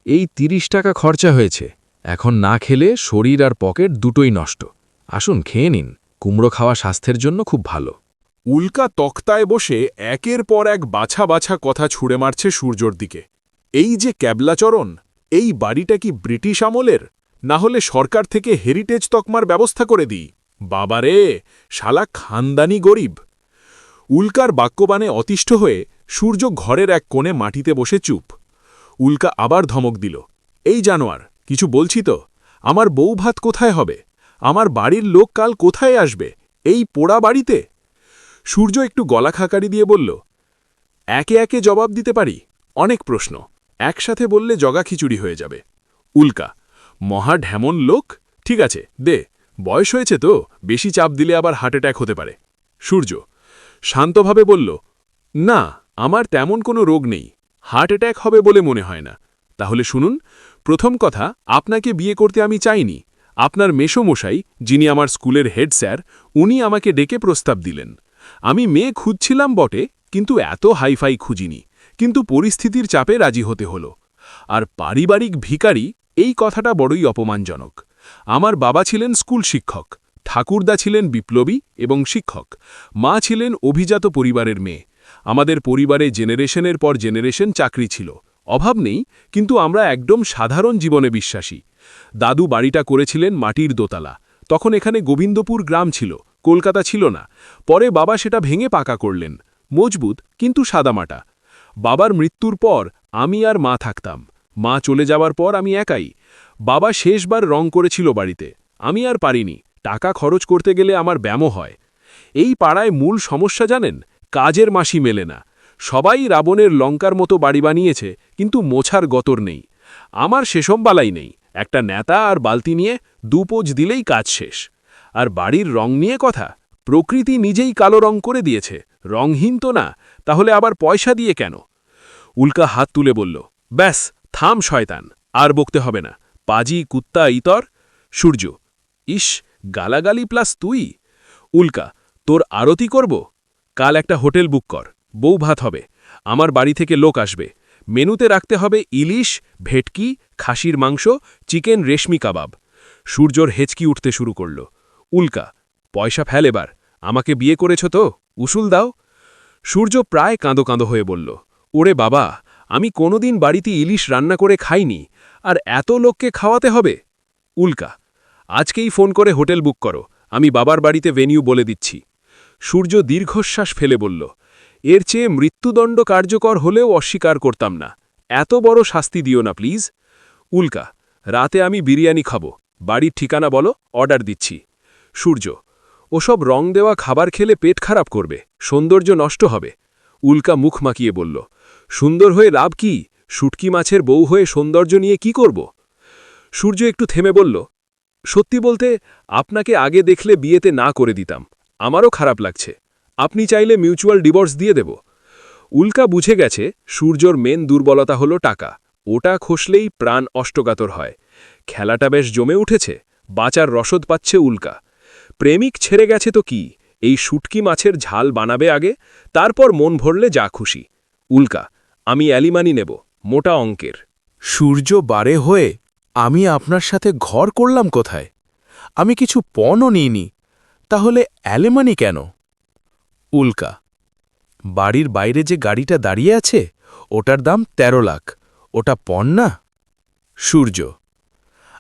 S2: এই ৩০ টাকা খরচা হয়েছে, এখন না খেলে শরীর আর পকেট দুটোই নষ্ট। আসুন খেয়ে নিন, কুমড়ো খাওয়া স্বাস্থ্যের জন্য খুব ভালো।
S3: উল্কা তক্তায় বসে একের পর এক বাছা বাছা কথা ছুঁড়ে মারছে সূর্যর দিকে। এই যে ক্যাবলাচরণ, এই বাড়িটা কি ব্রিটিশ আমলের, না হলে সরকার থেকে হেরিটেজ তকমার ব্যবস্থা করে দিই? বাবারে, শালা খানদানি গরিব। উল্কার বাক্যবাণে অতিষ্ঠ হয়ে সূর্য ঘরের এক কোণে মাটিতে বসে চুপ। উল্কা আবার ধমক দিল, এই জানোয়ার, কিছু বলছি তো? আমার বউ ভাত কোথায় হবে? আমার বাড়ির লোক কাল কোথায় আসবে? এই পোড়া বাড়িতে? সূর্য একটু গলা খাকারি দিয়ে বলল, একে একে জবাব দিতে পারি, অনেক প্রশ্ন, একসাথে বললে জগা খিচুড়ি হয়ে যাবে। উল্কা, মহা ঢ্যামন লোক, ঠিক আছে দে, বয়স হয়েছে তো, বেশি চাপ দিলে আবার হার্ট অ্যাটাক হতে পারে। সূর্য শান্তভাবে বলল, না, আমার তেমন কোনো রোগ নেই, হার্ট অ্যাটাক হবে বলে মনে হয় না। তাহলে শুনুন, প্রথম কথা, আপনাকে বিয়ে করতে আমি চাইনি। আপনার মেসোমশাই, যিনি আমার স্কুলের হেড স্যার, উনি আমাকে ডেকে প্রস্তাব দিলেন। আমি মেয়ে খুঁজছিলাম বটে, কিন্তু এত হাইফাই খুঁজিনি, কিন্তু পরিস্থিতির চাপে রাজি হতে হলো। আর পারিবারিক ভিখারি, এই কথাটা বড়ই অপমানজনক। আমার বাবা ছিলেন স্কুল শিক্ষক, ঠাকুরদা ছিলেন বিপ্লবী এবং শিক্ষক, মা ছিলেন অভিজাত পরিবারের মেয়ে। আমাদের পরিবারে জেনারেশনের পর জেনারেশন চাকরি ছিল, অভাব নেই, কিন্তু আমরা একদম সাধারণ জীবনে বিশ্বাসী। দাদু বাড়িটা করেছিলেন মাটির দোতলা, তখন এখানে গোবিন্দপুর গ্রাম ছিল, কলকাতা ছিল না। পরে বাবা সেটা ভেঙে পাকা করলেন, মজবুত কিন্তু সাদামাটা। বাবার মৃত্যুর পর আমি আর মা থাকতাম। মা চলে যাওয়ার পর আমি একাই। বাবা শেষবার রং করেছিল বাড়িতে, আমি আর পারিনি, টাকা খরচ করতে গেলে আমার ব্যামো হয়। এই পাড়ায় মূল সমস্যা জানেন, কাজের মাসি মেলে না। সবাই রাবণের লঙ্কার মতো বাড়ি বানিয়েছে, কিন্তু মোছার গতর নেই। আমার সেসব বালাই নেই, একটা নেতা আর বালতি নিয়ে দুপোজ দিলেই কাজ শেষ। আর বাড়ির রং নিয়ে কথা, প্রকৃতি নিজেই কালো রং করে দিয়েছে, রংহীন তো না, তাহলে আবার পয়সা দিয়ে কেন? উল্কা হাত তুলে বলল, ব্যাস, থাম শয়তান, আর বকতে হবে না, পাজি কুত্তা ইতর। সূর্য, ইস, গালাগালি প্লাস তুই। উল্কা, তোর আরতি করব? কাল একটা হোটেল বুক কর, বউ ভাত হবে, আমার বাড়ি থেকে লোক আসবে। মেনুতে রাখতে হবে ইলিশ, ভেটকি, খাসির মাংস, চিকেন রেশমি কাবাব। সূর্যর হেঁচকি উঠতে শুরু করল। উল্কা, পয়সা ফেল এবার, আমাকে বিয়ে করেছ তো, উসুল দাও। সূর্য প্রায় কাঁদো কাঁদো হয়ে বলল, ওরে বাবা, আমি কোনোদিন বাড়িতে ইলিশ রান্না করে খাইনি, আর এত লোককে খাওয়াতে হবে? উল্কা, আজকেই ফোন করে হোটেল বুক করো, আমি বাবার বাড়িতে ভেনিউ বলে দিচ্ছি। সূর্য দীর্ঘশ্বাস ফেলে বলল, এর চেয়ে মৃত্যুদণ্ড কার্যকর হলেও অস্বীকার করতাম না, এত বড় শাস্তি দিও না প্লিজ। উল্কা, রাতে আমি বিরিয়ানি খাবো, বাড়ির ঠিকানা বলো, অর্ডার দিচ্ছি। সূর্য, ওসব রং দেওয়া খাবার খেলে পেট খারাপ করবে, সৌন্দর্য নষ্ট হবে। উল্কা মুখ মাকিয়ে বলল, সুন্দর হয়ে লাভ কি? শুটকি মাছের বউ হয়ে সৌন্দর্য নিয়ে কি করব? সূর্য একটু থেমে বলল, সত্যি বলতে, আপনাকে আগে দেখলে বিয়েতে না করে দিতাম, আমারও খারাপ লাগছে। আপনি চাইলে মিউচুয়াল ডিভোর্স দিয়ে দেব। উল্কা বুঝে গেছে সূর্যর মেন দুর্বলতা হলো টাকা, ওটা খসলেই প্রাণ অষ্টগাতর হয়। খেলাটা বেশ জমে উঠেছে, বাঁচার রসদ পাচ্ছে উল্কা। প্রেমিক ছেড়ে গেছে তো কি, এই শুটকি মাছের ঝাল বানাবে আগে, তারপর মন ভরলে যা খুশি। উল্কা, আমি অ্যালিমানি নেব, মোটা অঙ্কের। সূর্য বারে হয়ে, আমি আপনার সাথে ঘর করলাম কোথায়? আমি কিছু পণও নিইনি, তাহলে অ্যালেমানি কেন? উল্কা, বাড়ির বাইরে যে গাড়িটা দাঁড়িয়ে আছে, ওটার দাম ১৩ লাখ, ওটা পণ না? সূর্য,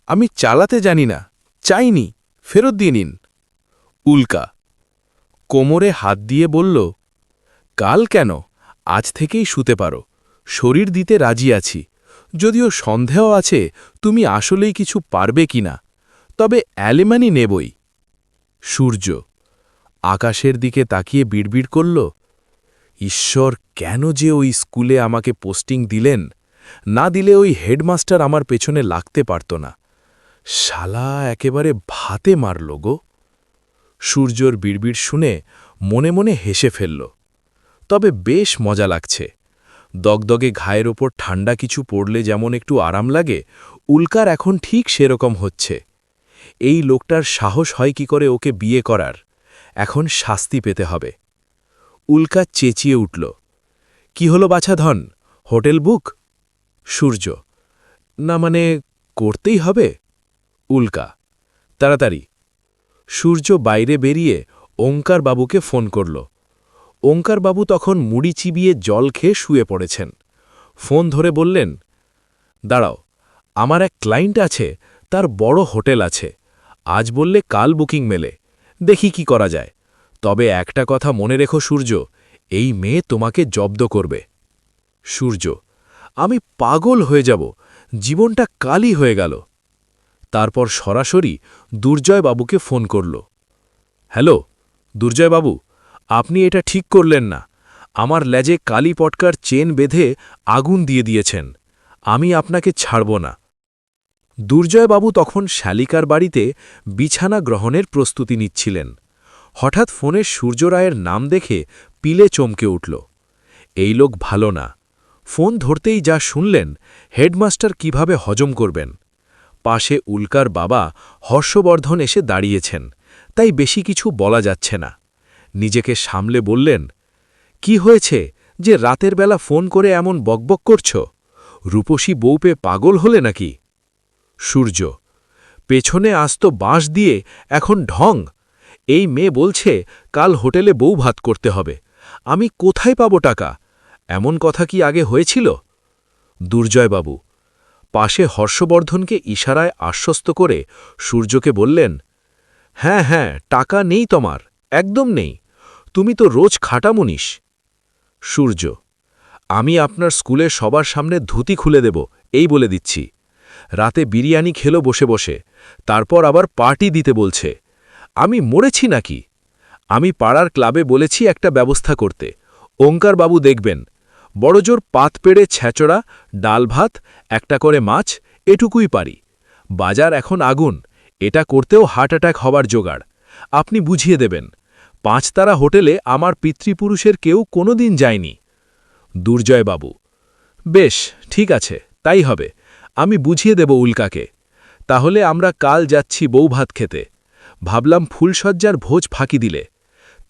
S3: আমি চালাতে জানি না, চাইনি, ফেরত দিয়ে নিন। উল্কা কোমরে হাত দিয়ে বলল, কাল কেন, আজ থেকেই শুতে পারো, শরীর দিতে রাজি আছি, যদিও সন্দেহ আছে তুমি আসলেই কিছু পারবে কিনা, তবে অ্যালিমানি নেবই। সূর্য,
S2: আকাশের দিকে তাকিয়ে বিড়বিড় করল, ঈশ্বর, কেন যে ওই স্কুলে আমাকে পোস্টিং দিলেন? না দিলে ওই হেডমাস্টার আমার পেছনে লাগতে পারত না। শালা একেবারে ভাতে মারল গো। সূর্যর বিড়বিড় শুনে মনে মনে হেসে ফেলল। তবে বেশ মজা লাগছে। দগদগে ঘায়ের ওপর ঠান্ডা কিছু পড়লে যেমন একটু আরাম লাগে, উল্কার এখন ঠিক সেরকম হচ্ছে। এই লোকটার সাহস হয় কি করে ওকে বিয়ে করার? এখন শাস্তি পেতে হবে। উল্কা চেঁচিয়ে উঠল, কি হলো বাছাধন, হোটেল বুক? সূর্য, না মানে করতেই হবে। উল্কা, তাড়াতাড়ি। সূর্য বাইরে বেরিয়ে ওঙ্কারবাবুকে ফোন করল। ওঙ্কারবাবু তখন মুড়ি চিবিয়ে জল খেয়ে শুয়ে পড়েছেন। ফোন ধরে বললেন, দাঁড়াও, আমার এক ক্লায়েন্ট আছে, তার বড় হোটেল আছে, আজ বললে কাল বুকিং মেলে, দেখি কি করা যায়। তবে একটা কথা মনে রেখো সূর্য, এই মেয়ে তোমাকে জব্দ করবে। সূর্য, আমি পাগল হয়ে যাব, জীবনটা কালই হয়ে গেল। তারপর সরাসরি দুর্জয়বাবুকে ফোন করল। হ্যালো দুর্জয়বাবু, আপনি এটা ঠিক করলেন না। আমার লেজে কালি পটকার চেন বেঁধে আগুন দিয়ে দিয়েছেন। আমি আপনাকে ছাড়ব না। দুর্জয়বাবু তখন শালিকার বাড়িতে বিছানা গ্রহণের প্রস্তুতি নিচ্ছিলেন। হঠাৎ ফোনে সূর্যরায়ের নাম দেখে পিলে চমকে উঠল। এই লোক ভালো না। ফোন ধরতেই যা শুনলেন, হেডমাস্টার কিভাবে হজম করবেন। পাশে উল্কার বাবা হর্ষবর্ধন এসে দাঁড়িয়েছেন, তাই বেশি কিছু বলা যাচ্ছে না। নিজেকে সামলে বললেন, কি হয়েছে যে রাতের বেলা ফোন করে এমন বকবক করছ? রূপসী বউ পেয়ে পাগল হলে নাকি? সূর্য, পেছনে আসত বাঁশ দিয়ে, এখন ঢং। এই মেয়ে বলছে কাল হোটেলে বউ ভাত করতে হবে। আমি কোথায় পাব টাকা? এমন কথা কি আগে হয়েছিল? দুর্জয়বাবু পাশে হর্ষবর্ধনকে ইশারায় আশ্বস্ত করে সূর্যকে বললেন, হ্যাঁ হ্যাঁ, টাকা নেই তোমার, একদম নেই। তুমি তো রোজ খাটামুনিস। সূর্য, আমি আপনার স্কুলে সবার সামনে ধুতি খুলে দেব, এই বলে দিচ্ছি। রাতে বিরিয়ানি খেলো বসে বসে, তারপর আবার পার্টি দিতে বলছে। আমি মরেছি নাকি? আমি পাড়ার ক্লাবে বলেছি একটা ব্যবস্থা করতে, ওঙ্কারবাবু দেখবেন। বড়জোর পাত পেড়ে ছেঁচড়া, ডাল ভাত, একটা করে মাছ, এটুকুই পারি। বাজার এখন আগুন, এটা করতেও হার্ট অ্যাটাক হবার জোগাড়। আপনি বুঝিয়ে দেবেন। 5 তারা হোটেলে আমার পিতৃপুরুষের কেউ কোনোদিন যায়নি। দুর্জয়বাবু, বেশ, ঠিক আছে, তাই হবে। আমি বুঝিয়ে দেব উল্কাকে। তাহলে আমরা কাল যাচ্ছি বউ ভাত খেতে। ভাবলাম ফুলসজ্জার ভোজ ফাঁকি দিলে।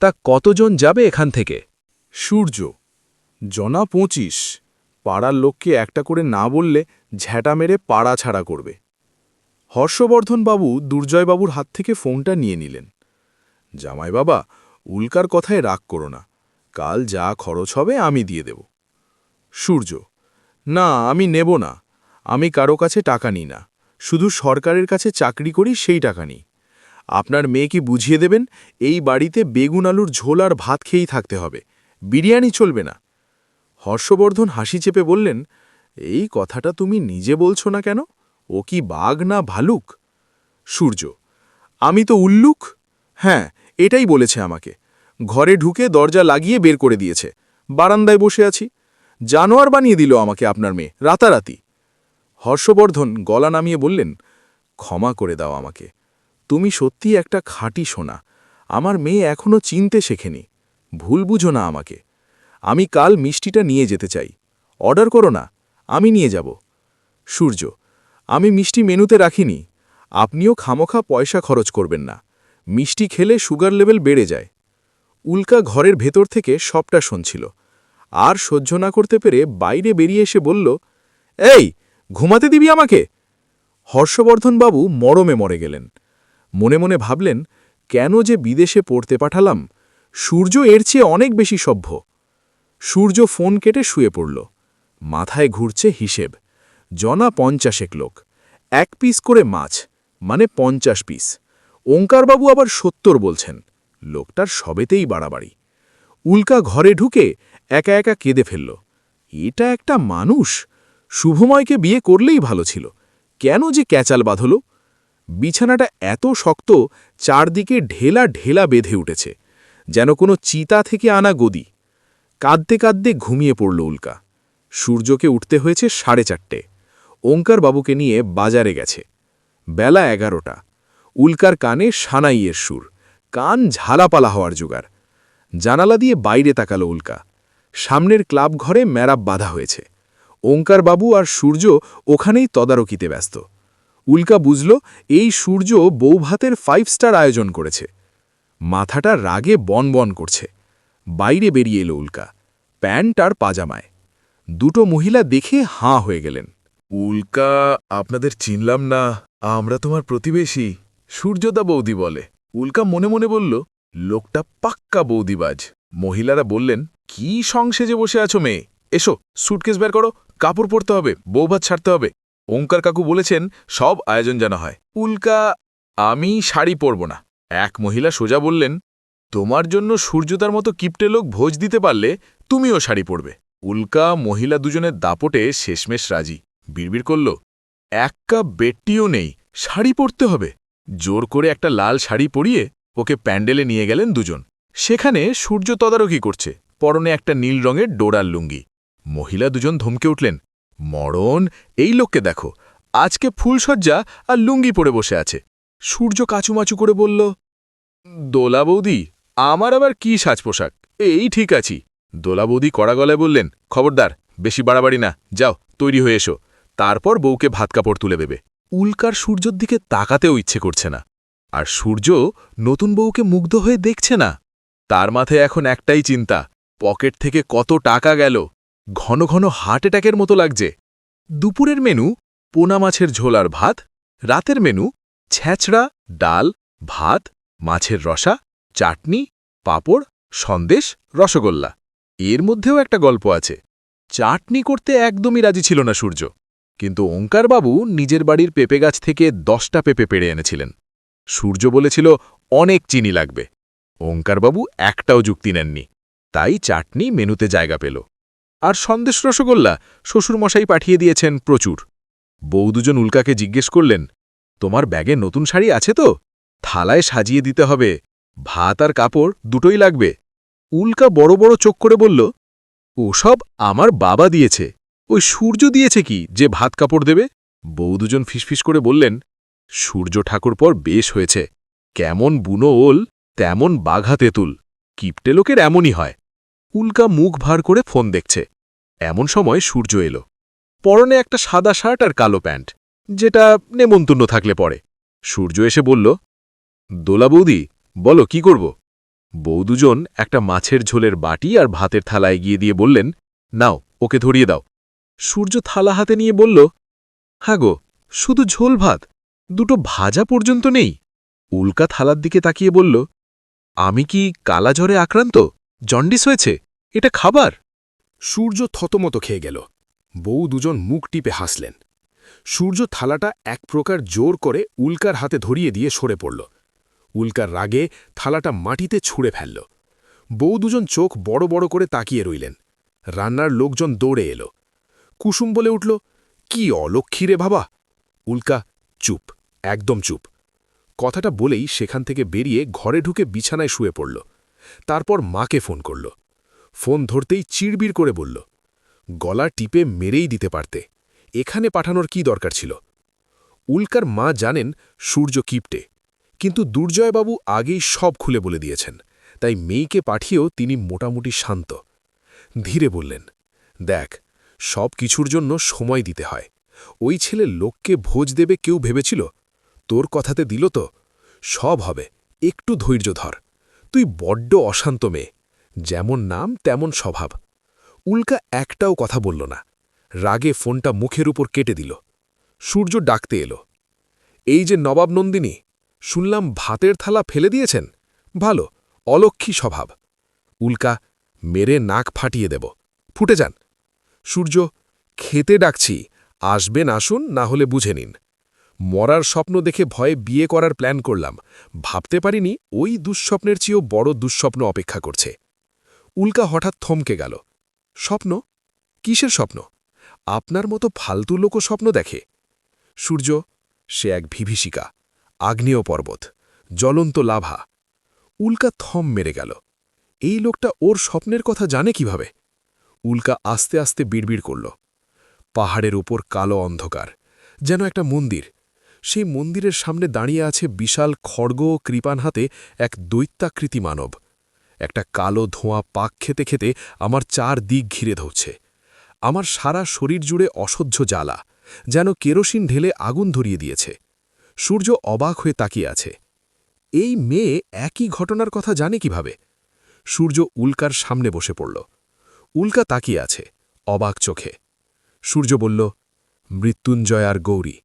S2: তা কতজন যাবে এখান থেকে?
S3: সূর্য, জনা 25। পাড়ার লোককে একটা করে না বললে ঝ্যাঁটা মেরে পাড়া ছাড়া করবে। হর্ষবর্ধনবাবু দুর্জয়বাবুর হাত থেকে ফোনটা নিয়ে নিলেন। জামাই বাবা, উল্কার কথায় রাগ করো না, কাল যা খরচ হবে আমি দিয়ে দেব। সূর্য, না আমি নেব না, আমি কারো কাছে টাকা নিই না, শুধু সরকারের কাছে চাকরি করি, সেই টাকা নিই। আপনার মেয়েকে বুঝিয়ে দেবেন এই বাড়িতে বেগুন আলুর ঝোল আর ভাত খেয়েই থাকতে হবে, বিরিয়ানি চলবে না। হর্ষবর্ধন হাসি চেপে বললেন, এই কথাটা তুমি নিজে বলছো না কেন? ও কি বাঘ না ভালুক? সূর্য, আমি তো উল্লুক। হ্যাঁ, এটাই বলেছে আমাকে। ঘরে ঢুকে দরজা লাগিয়ে বের করে দিয়েছে, বারান্দায় বসে আছি। জানোয়ার বানিয়ে দিল আমাকে আপনার মেয়ে রাতারাতি। হর্ষবর্ধন গলা নামিয়ে বললেন, ক্ষমা করে দাও আমাকে। তুমি সত্যি একটা খাঁটি সোনা। আমার মেয়ে এখনও চিনতে শেখেনি, ভুল বুঝো না আমাকে। আমি কাল মিষ্টিটা নিয়ে যেতে চাই, অর্ডার করো না, আমি নিয়ে যাব। সূর্য, আমি মিষ্টি মেনুতে রাখিনি, আপনিও খামোখা পয়সা খরচ করবেন না, মিষ্টি খেলে সুগার লেভেল বেড়ে যায়। উল্কা ঘরের ভেতর থেকে সবটা শুনছিল, আর সহ্য না করতে পেরে বাইরে বেরিয়ে এসে বলল, এই ঘুমাতে দিবি আমাকে? হর্ষবর্ধনবাবু মরমে মরে গেলেন। মনে মনে ভাবলেন, কেন যে বিদেশে পড়তে পাঠালাম, সূর্য এর চেয়ে অনেক বেশি সভ্য। সূর্য ফোন কেটে শুয়ে পড়ল। মাথায় ঘুরছে হিসেব, জনা 50 লোক, 1 পিস করে মাছ, মানে 50 পিস। ওঙ্কারবাবু আবার 70 বলছেন, লোকটার সবেতেই বাড়াবাড়ি। উল্কা ঘরে ঢুকে একা একা কেঁদে ফেলল। এটা একটা মানুষ? শুভময়কে বিয়ে করলেই ভালো ছিল, কেন যে ক্যাচাল বাঁধল? বিছানাটা এত শক্ত, চারদিকে ঢেলা ঢেলা বেঁধে উঠেছে, যেন কোনো চিতা থেকে আনা গদি। কাঁদতে কাঁদতে ঘুমিয়ে পড়ল উল্কা। সূর্যকে উঠতে হয়েছে 4:30। ওঙ্কার বাবুকে নিয়ে বাজারে গেছে। বেলা 11টা। উল্কার কানে সানাইয়ের সুর, কান ঝালাপালা হওয়ার জোগাড়। জানালা দিয়ে বাইরে তাকালো উল্কা। সামনের ক্লাব ঘরে ম্যারাপ বাঁধা হয়েছে। ওঙ্কার বাবু আর সূর্য ওখানেই তদারকিতে ব্যস্ত। উল্কা বুঝল এই সূর্য বৌভাতের 5 স্টার আয়োজন করেছে। মাথাটা রাগে বনবন করছে। বাইরে বেরিয়ে এলো উল্কা, প্যান্ট আর পাজামায়। দুটো মহিলা দেখে হাঁ হয়ে গেলেন।
S6: উল্কা, আপনাদের চিনলাম না, আমরা তোমার প্রতিবেশী। সূর্যদা বৌদি বলে। উল্কা মনে মনে বলল, লোকটা পাক্কা বৌদিবাজ। মহিলারা বললেন, কি সংসেজে বসে আছো মেয়ে? এসো, সুটকেস বের করো, কাপড় পরতে হবে, বৌভাত ছাড়তে হবে। ওঙ্কার কাকু বলেছেন সব আয়োজন জানা হয়। উল্কা, আমি শাড়ি পরব না। এক মহিলা সোজা বললেন, তোমার জন্য সূর্যদার মতো কিপটে লোক ভোজ দিতে পারলে তুমিও শাড়ি পরবে। উল্কা মহিলা দুজনের দাপটে শেষমেশ রাজি। বিড়বিড় করল, এক কাপ বেটটিও নেই, শাড়ি পরতে হবে। জোর করে একটা লাল শাড়ি পরিয়ে ওকে প্যান্ডেলে নিয়ে গেলেন দুজন। সেখানে সূর্য তদারকি করছে, পরনে একটা নীল রঙের ডোরার লুঙ্গি। মহিলা দুজন ধমকে উঠলেন, মরণ, এই লোককে দেখো, আজকে ফুলসজ্জা আর লুঙ্গি পরে বসে আছে। সূর্য কাচুমাচু করে বলল, দোলা বৌদি, আমার আবার কি সাজ পোশাক, এই ঠিক আছি। দোলা বৌদি কড়া গলায় বললেন, খবরদার, বেশি বাড়াবাড়ি না, যাও তৈরি হয়ে এসো, তারপর বউকে ভাত কাপড় তুলে দেবে। উল্কার সূর্যর দিকে তাকাতেও ইচ্ছে করছে না, আর সূর্য নতুন বউকে মুগ্ধ হয়ে দেখছে না। তার মাথায় এখন একটাই চিন্তা, পকেট থেকে কত টাকা গেল। ঘন ঘন হার্ট অ্যাটাকের মতো লাগছে। দুপুরের মেনু পোনা মাছের ঝোল আর ভাত, রাতের মেনু ছ্যাঁচড়া, ডাল, ভাত, মাছের রসা, চাটনি, পাঁপড়, সন্দেশ, রসগোল্লা। এর মধ্যেও একটা গল্প আছে। চাটনি করতে একদমই রাজি ছিল না সূর্য, কিন্তু ওঙ্কারবাবু নিজের বাড়ির পেঁপে গাছ থেকে 10টা পেঁপে পেড়ে এনেছিলেন। সূর্য বলেছিল অনেক চিনি লাগবে। ওঙ্কারবাবু একটাও যুক্তি নেননি, তাই চাটনি মেনুতে জায়গা পেল। আর সন্দেশ রসগোল্লা শ্বশুরমশাই পাঠিয়ে দিয়েছেন প্রচুর। বউ দুজন উল্কাকে জিজ্ঞেস করলেন, তোমার ব্যাগে নতুন শাড়ি আছে তো? থালায় সাজিয়ে দিতে হবে, ভাত আর কাপড় দুটোই লাগবে। উল্কা বড় বড় চোখ করে বলল, ওসব আমার বাবা দিয়েছে, ওই সূর্য দিয়েছে কি যে ভাত কাপড় দেবে? বউ দুজন ফিসফিস করে বললেন, সূর্য ঠাকুর পর বেশ হয়েছে, কেমন বুনো ওল তেমন বাঘা তেঁতুল, কিপটে লোকের এমনই হয়। উল্কা মুখ ভার করে ফোন দেখছে। এমন সময় সূর্য এলো। পরনে একটা সাদা শার্ট আর কালো প্যান্ট, যেটা নেমন্তন্ন থাকলে পরে। সূর্য এসে বলল, দোলা বৌদি, বলো কি করব? বউ দুজন একটা মাছের ঝোলের বাটি আর ভাতের থালা এগিয়ে দিয়ে বললেন, নাও, ওকে ধরিয়ে দাও। সূর্য থালা হাতে নিয়ে বলল, হ্যাঁ গো, শুধু ঝোল ভাত, দুটো ভাজা পর্যন্ত নেই। উল্কা থালার দিকে তাকিয়ে বলল, আমি কি কালাজ্বরে আক্রান্ত? জন্ডিস হয়েছে? এটা খাবার?
S3: সূর্য থতমত খেয়ে গেল। বউ দুজন মুখ টিপে হাসলেন। সূর্য থালাটা এক প্রকার জোর করে উল্কার হাতে ধরিয়ে দিয়ে সরে পড়ল। উল্কার রাগে থালাটা মাটিতে ছুঁড়ে ফেলল। বউ দুজন চোখ বড় বড় করে তাকিয়ে রইলেন। রান্নার লোকজন দৌড়ে এলো। কুসুম বলে উঠল, কি অলক্ষী রে বাবা! উল্কা চুপ, একদম চুপ। কথাটা বলেই সেখান থেকে বেরিয়ে ঘরে ঢুকে বিছানায় শুয়ে পড়ল। তারপর মাকে ফোন করল। ফোন ধরতেই চিড়বিড় করে বলল, গলা টিপে মেরেই দিতে পারতে, এখানে পাঠানোর কি দরকার ছিল? উল্কার মা জানেন সূর্য কিপটে, কিন্তু দুর্জয়বাবু আগেই সব খুলে বলে দিয়েছেন, তাই মেয়েকে পাঠিয়েও তিনি মোটামুটি শান্ত। ধীরে বললেন, দেখ, সব কিছুর জন্য সময় দিতে হয়। ওই ছেলে লোককে ভোজ দেবে কেউ ভেবেছিল? তোর কথাতে দিল তো? সব হবে, একটু ধৈর্য ধর। তুই বড্ড অশান্ত মেয়ে, যেমন নাম তেমন স্বভাব। উল্কা একটাও কথা বলল না, রাগে ফোনটা মুখের উপর কেটে দিল। সূর্য ডাকতে এলো, এই যে নবাব নন্দিনী, শুনলাম ভাতের থালা ফেলে দিয়েছেন, ভালো, অলক্ষী স্বভাব। উল্কা, মেরে নাক ফাটিয়ে দেব, ফুটে যান। সূর্য, খেতে ডাকছি, আসবেন আসুন, না হলে বুঝে নিন। মরার স্বপ্ন দেখে ভয়ে বিয়ে করার প্ল্যান করলাম, ভাবতে পারিনি ওই দুঃস্বপ্নের চেয়েও বড় দুঃস্বপ্ন অপেক্ষা করছে। উল্কা হঠাৎ থমকে গেল। স্বপ্ন? কিসের স্বপ্ন? আপনার মতো ফালতু লোকও স্বপ্ন দেখে? সূর্য, সে এক বিভীষিকা, আগ্নেয় পর্বত, জ্বলন্ত লাভা। উল্কা থম মেরে গেল। এই লোকটা ওর স্বপ্নের কথা জানে কিভাবে? উল্কা আস্তে আস্তে বিড়বিড় করল। পাহাড়ের উপর কালো অন্ধকার, যেন একটা মন্দির। সেই মন্দিরের সামনে দাঁড়িয়ে আছে বিশাল খড়গ ও কৃপান হাতে এক দৈত্যাকৃতি মানব। একটা কালো ধোঁয়া পাক খেতে খেতে আমার 4 দিক ঘিরে ধরছে। আমার সারা শরীর জুড়ে অসহ্য জ্বালা, যেন কেরোসিন ঢেলে আগুন ধরিয়ে দিয়েছে। সূর্য অবাক হয়ে তাকিয়ে আছে। এই মেয়ে একই ঘটনার কথা জানে কিভাবে? সূর্য উল্কার সামনে বসে পড়ল। উল্কা তাকিয়ে আছে, অবাক চোখে। সূর্য বলল, মৃত্যুঞ্জয় আর গৌরী,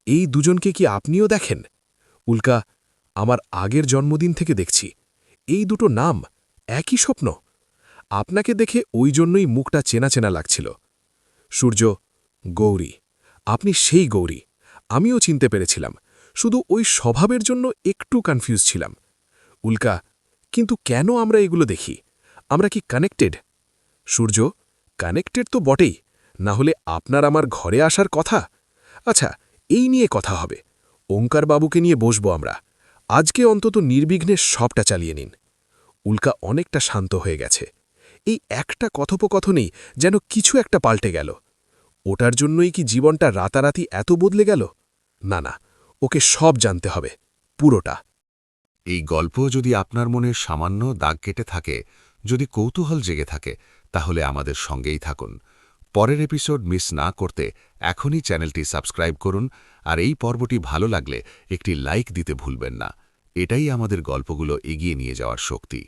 S3: এই দুজনকে কি আপনিও দেখেন? উল্কা, আমার আগের জন্মদিন থেকে দেখছি এই দুটো নাম একই স্বপ্ন। আপনাকে দেখে ওই জন্যই মুখটা চেনা চেনা লাগছিল। সূর্য, গৌরী, আপনি সেই গৌরী। আমিও চিনতে পেরেছিলাম, শুধু ওই স্বভাবের জন্য একটু কনফিউজ ছিলাম। উল্কা, কিন্তু কেন আমরা এগুলো দেখি? আমরা কি কানেক্টেড? সূর্য, কানেক্টেড তো বটেই, না হলে আপনার আমার ঘরে আসার কথা। আচ্ছা, এই নিয়ে কথা হবে। ওঙ্কারবাবুকে নিয়ে বসবো আমরা। আজকে অন্তত নির্বিঘ্নে সবটা চালিয়ে নিন। উল্কা অনেকটা শান্ত হয়ে গেছে। এই একটা কথোপকথনেই যেন কিছু একটা পাল্টে গেল। ওটার জন্যই কি জীবনটা রাতারাতি এত বদলে গেল? না না, ওকে সব জানতে হবে, পুরোটা।
S7: এই গল্প যদি আপনার মনে সামান্য দাগ কেটে থাকে, যদি কৌতূহল জেগে থাকে, তাহলে আমাদের সঙ্গেই থাকুন। পরের এপিসোড মিস না করতে এখনই চ্যানেলটি সাবস্ক্রাইব করুন, আর এই পর্বটি ভালো লাগলে একটি লাইক দিতে ভুলবেন না। এটাই আমাদের গল্পগুলো এগিয়ে নিয়ে যাওয়ার শক্তি।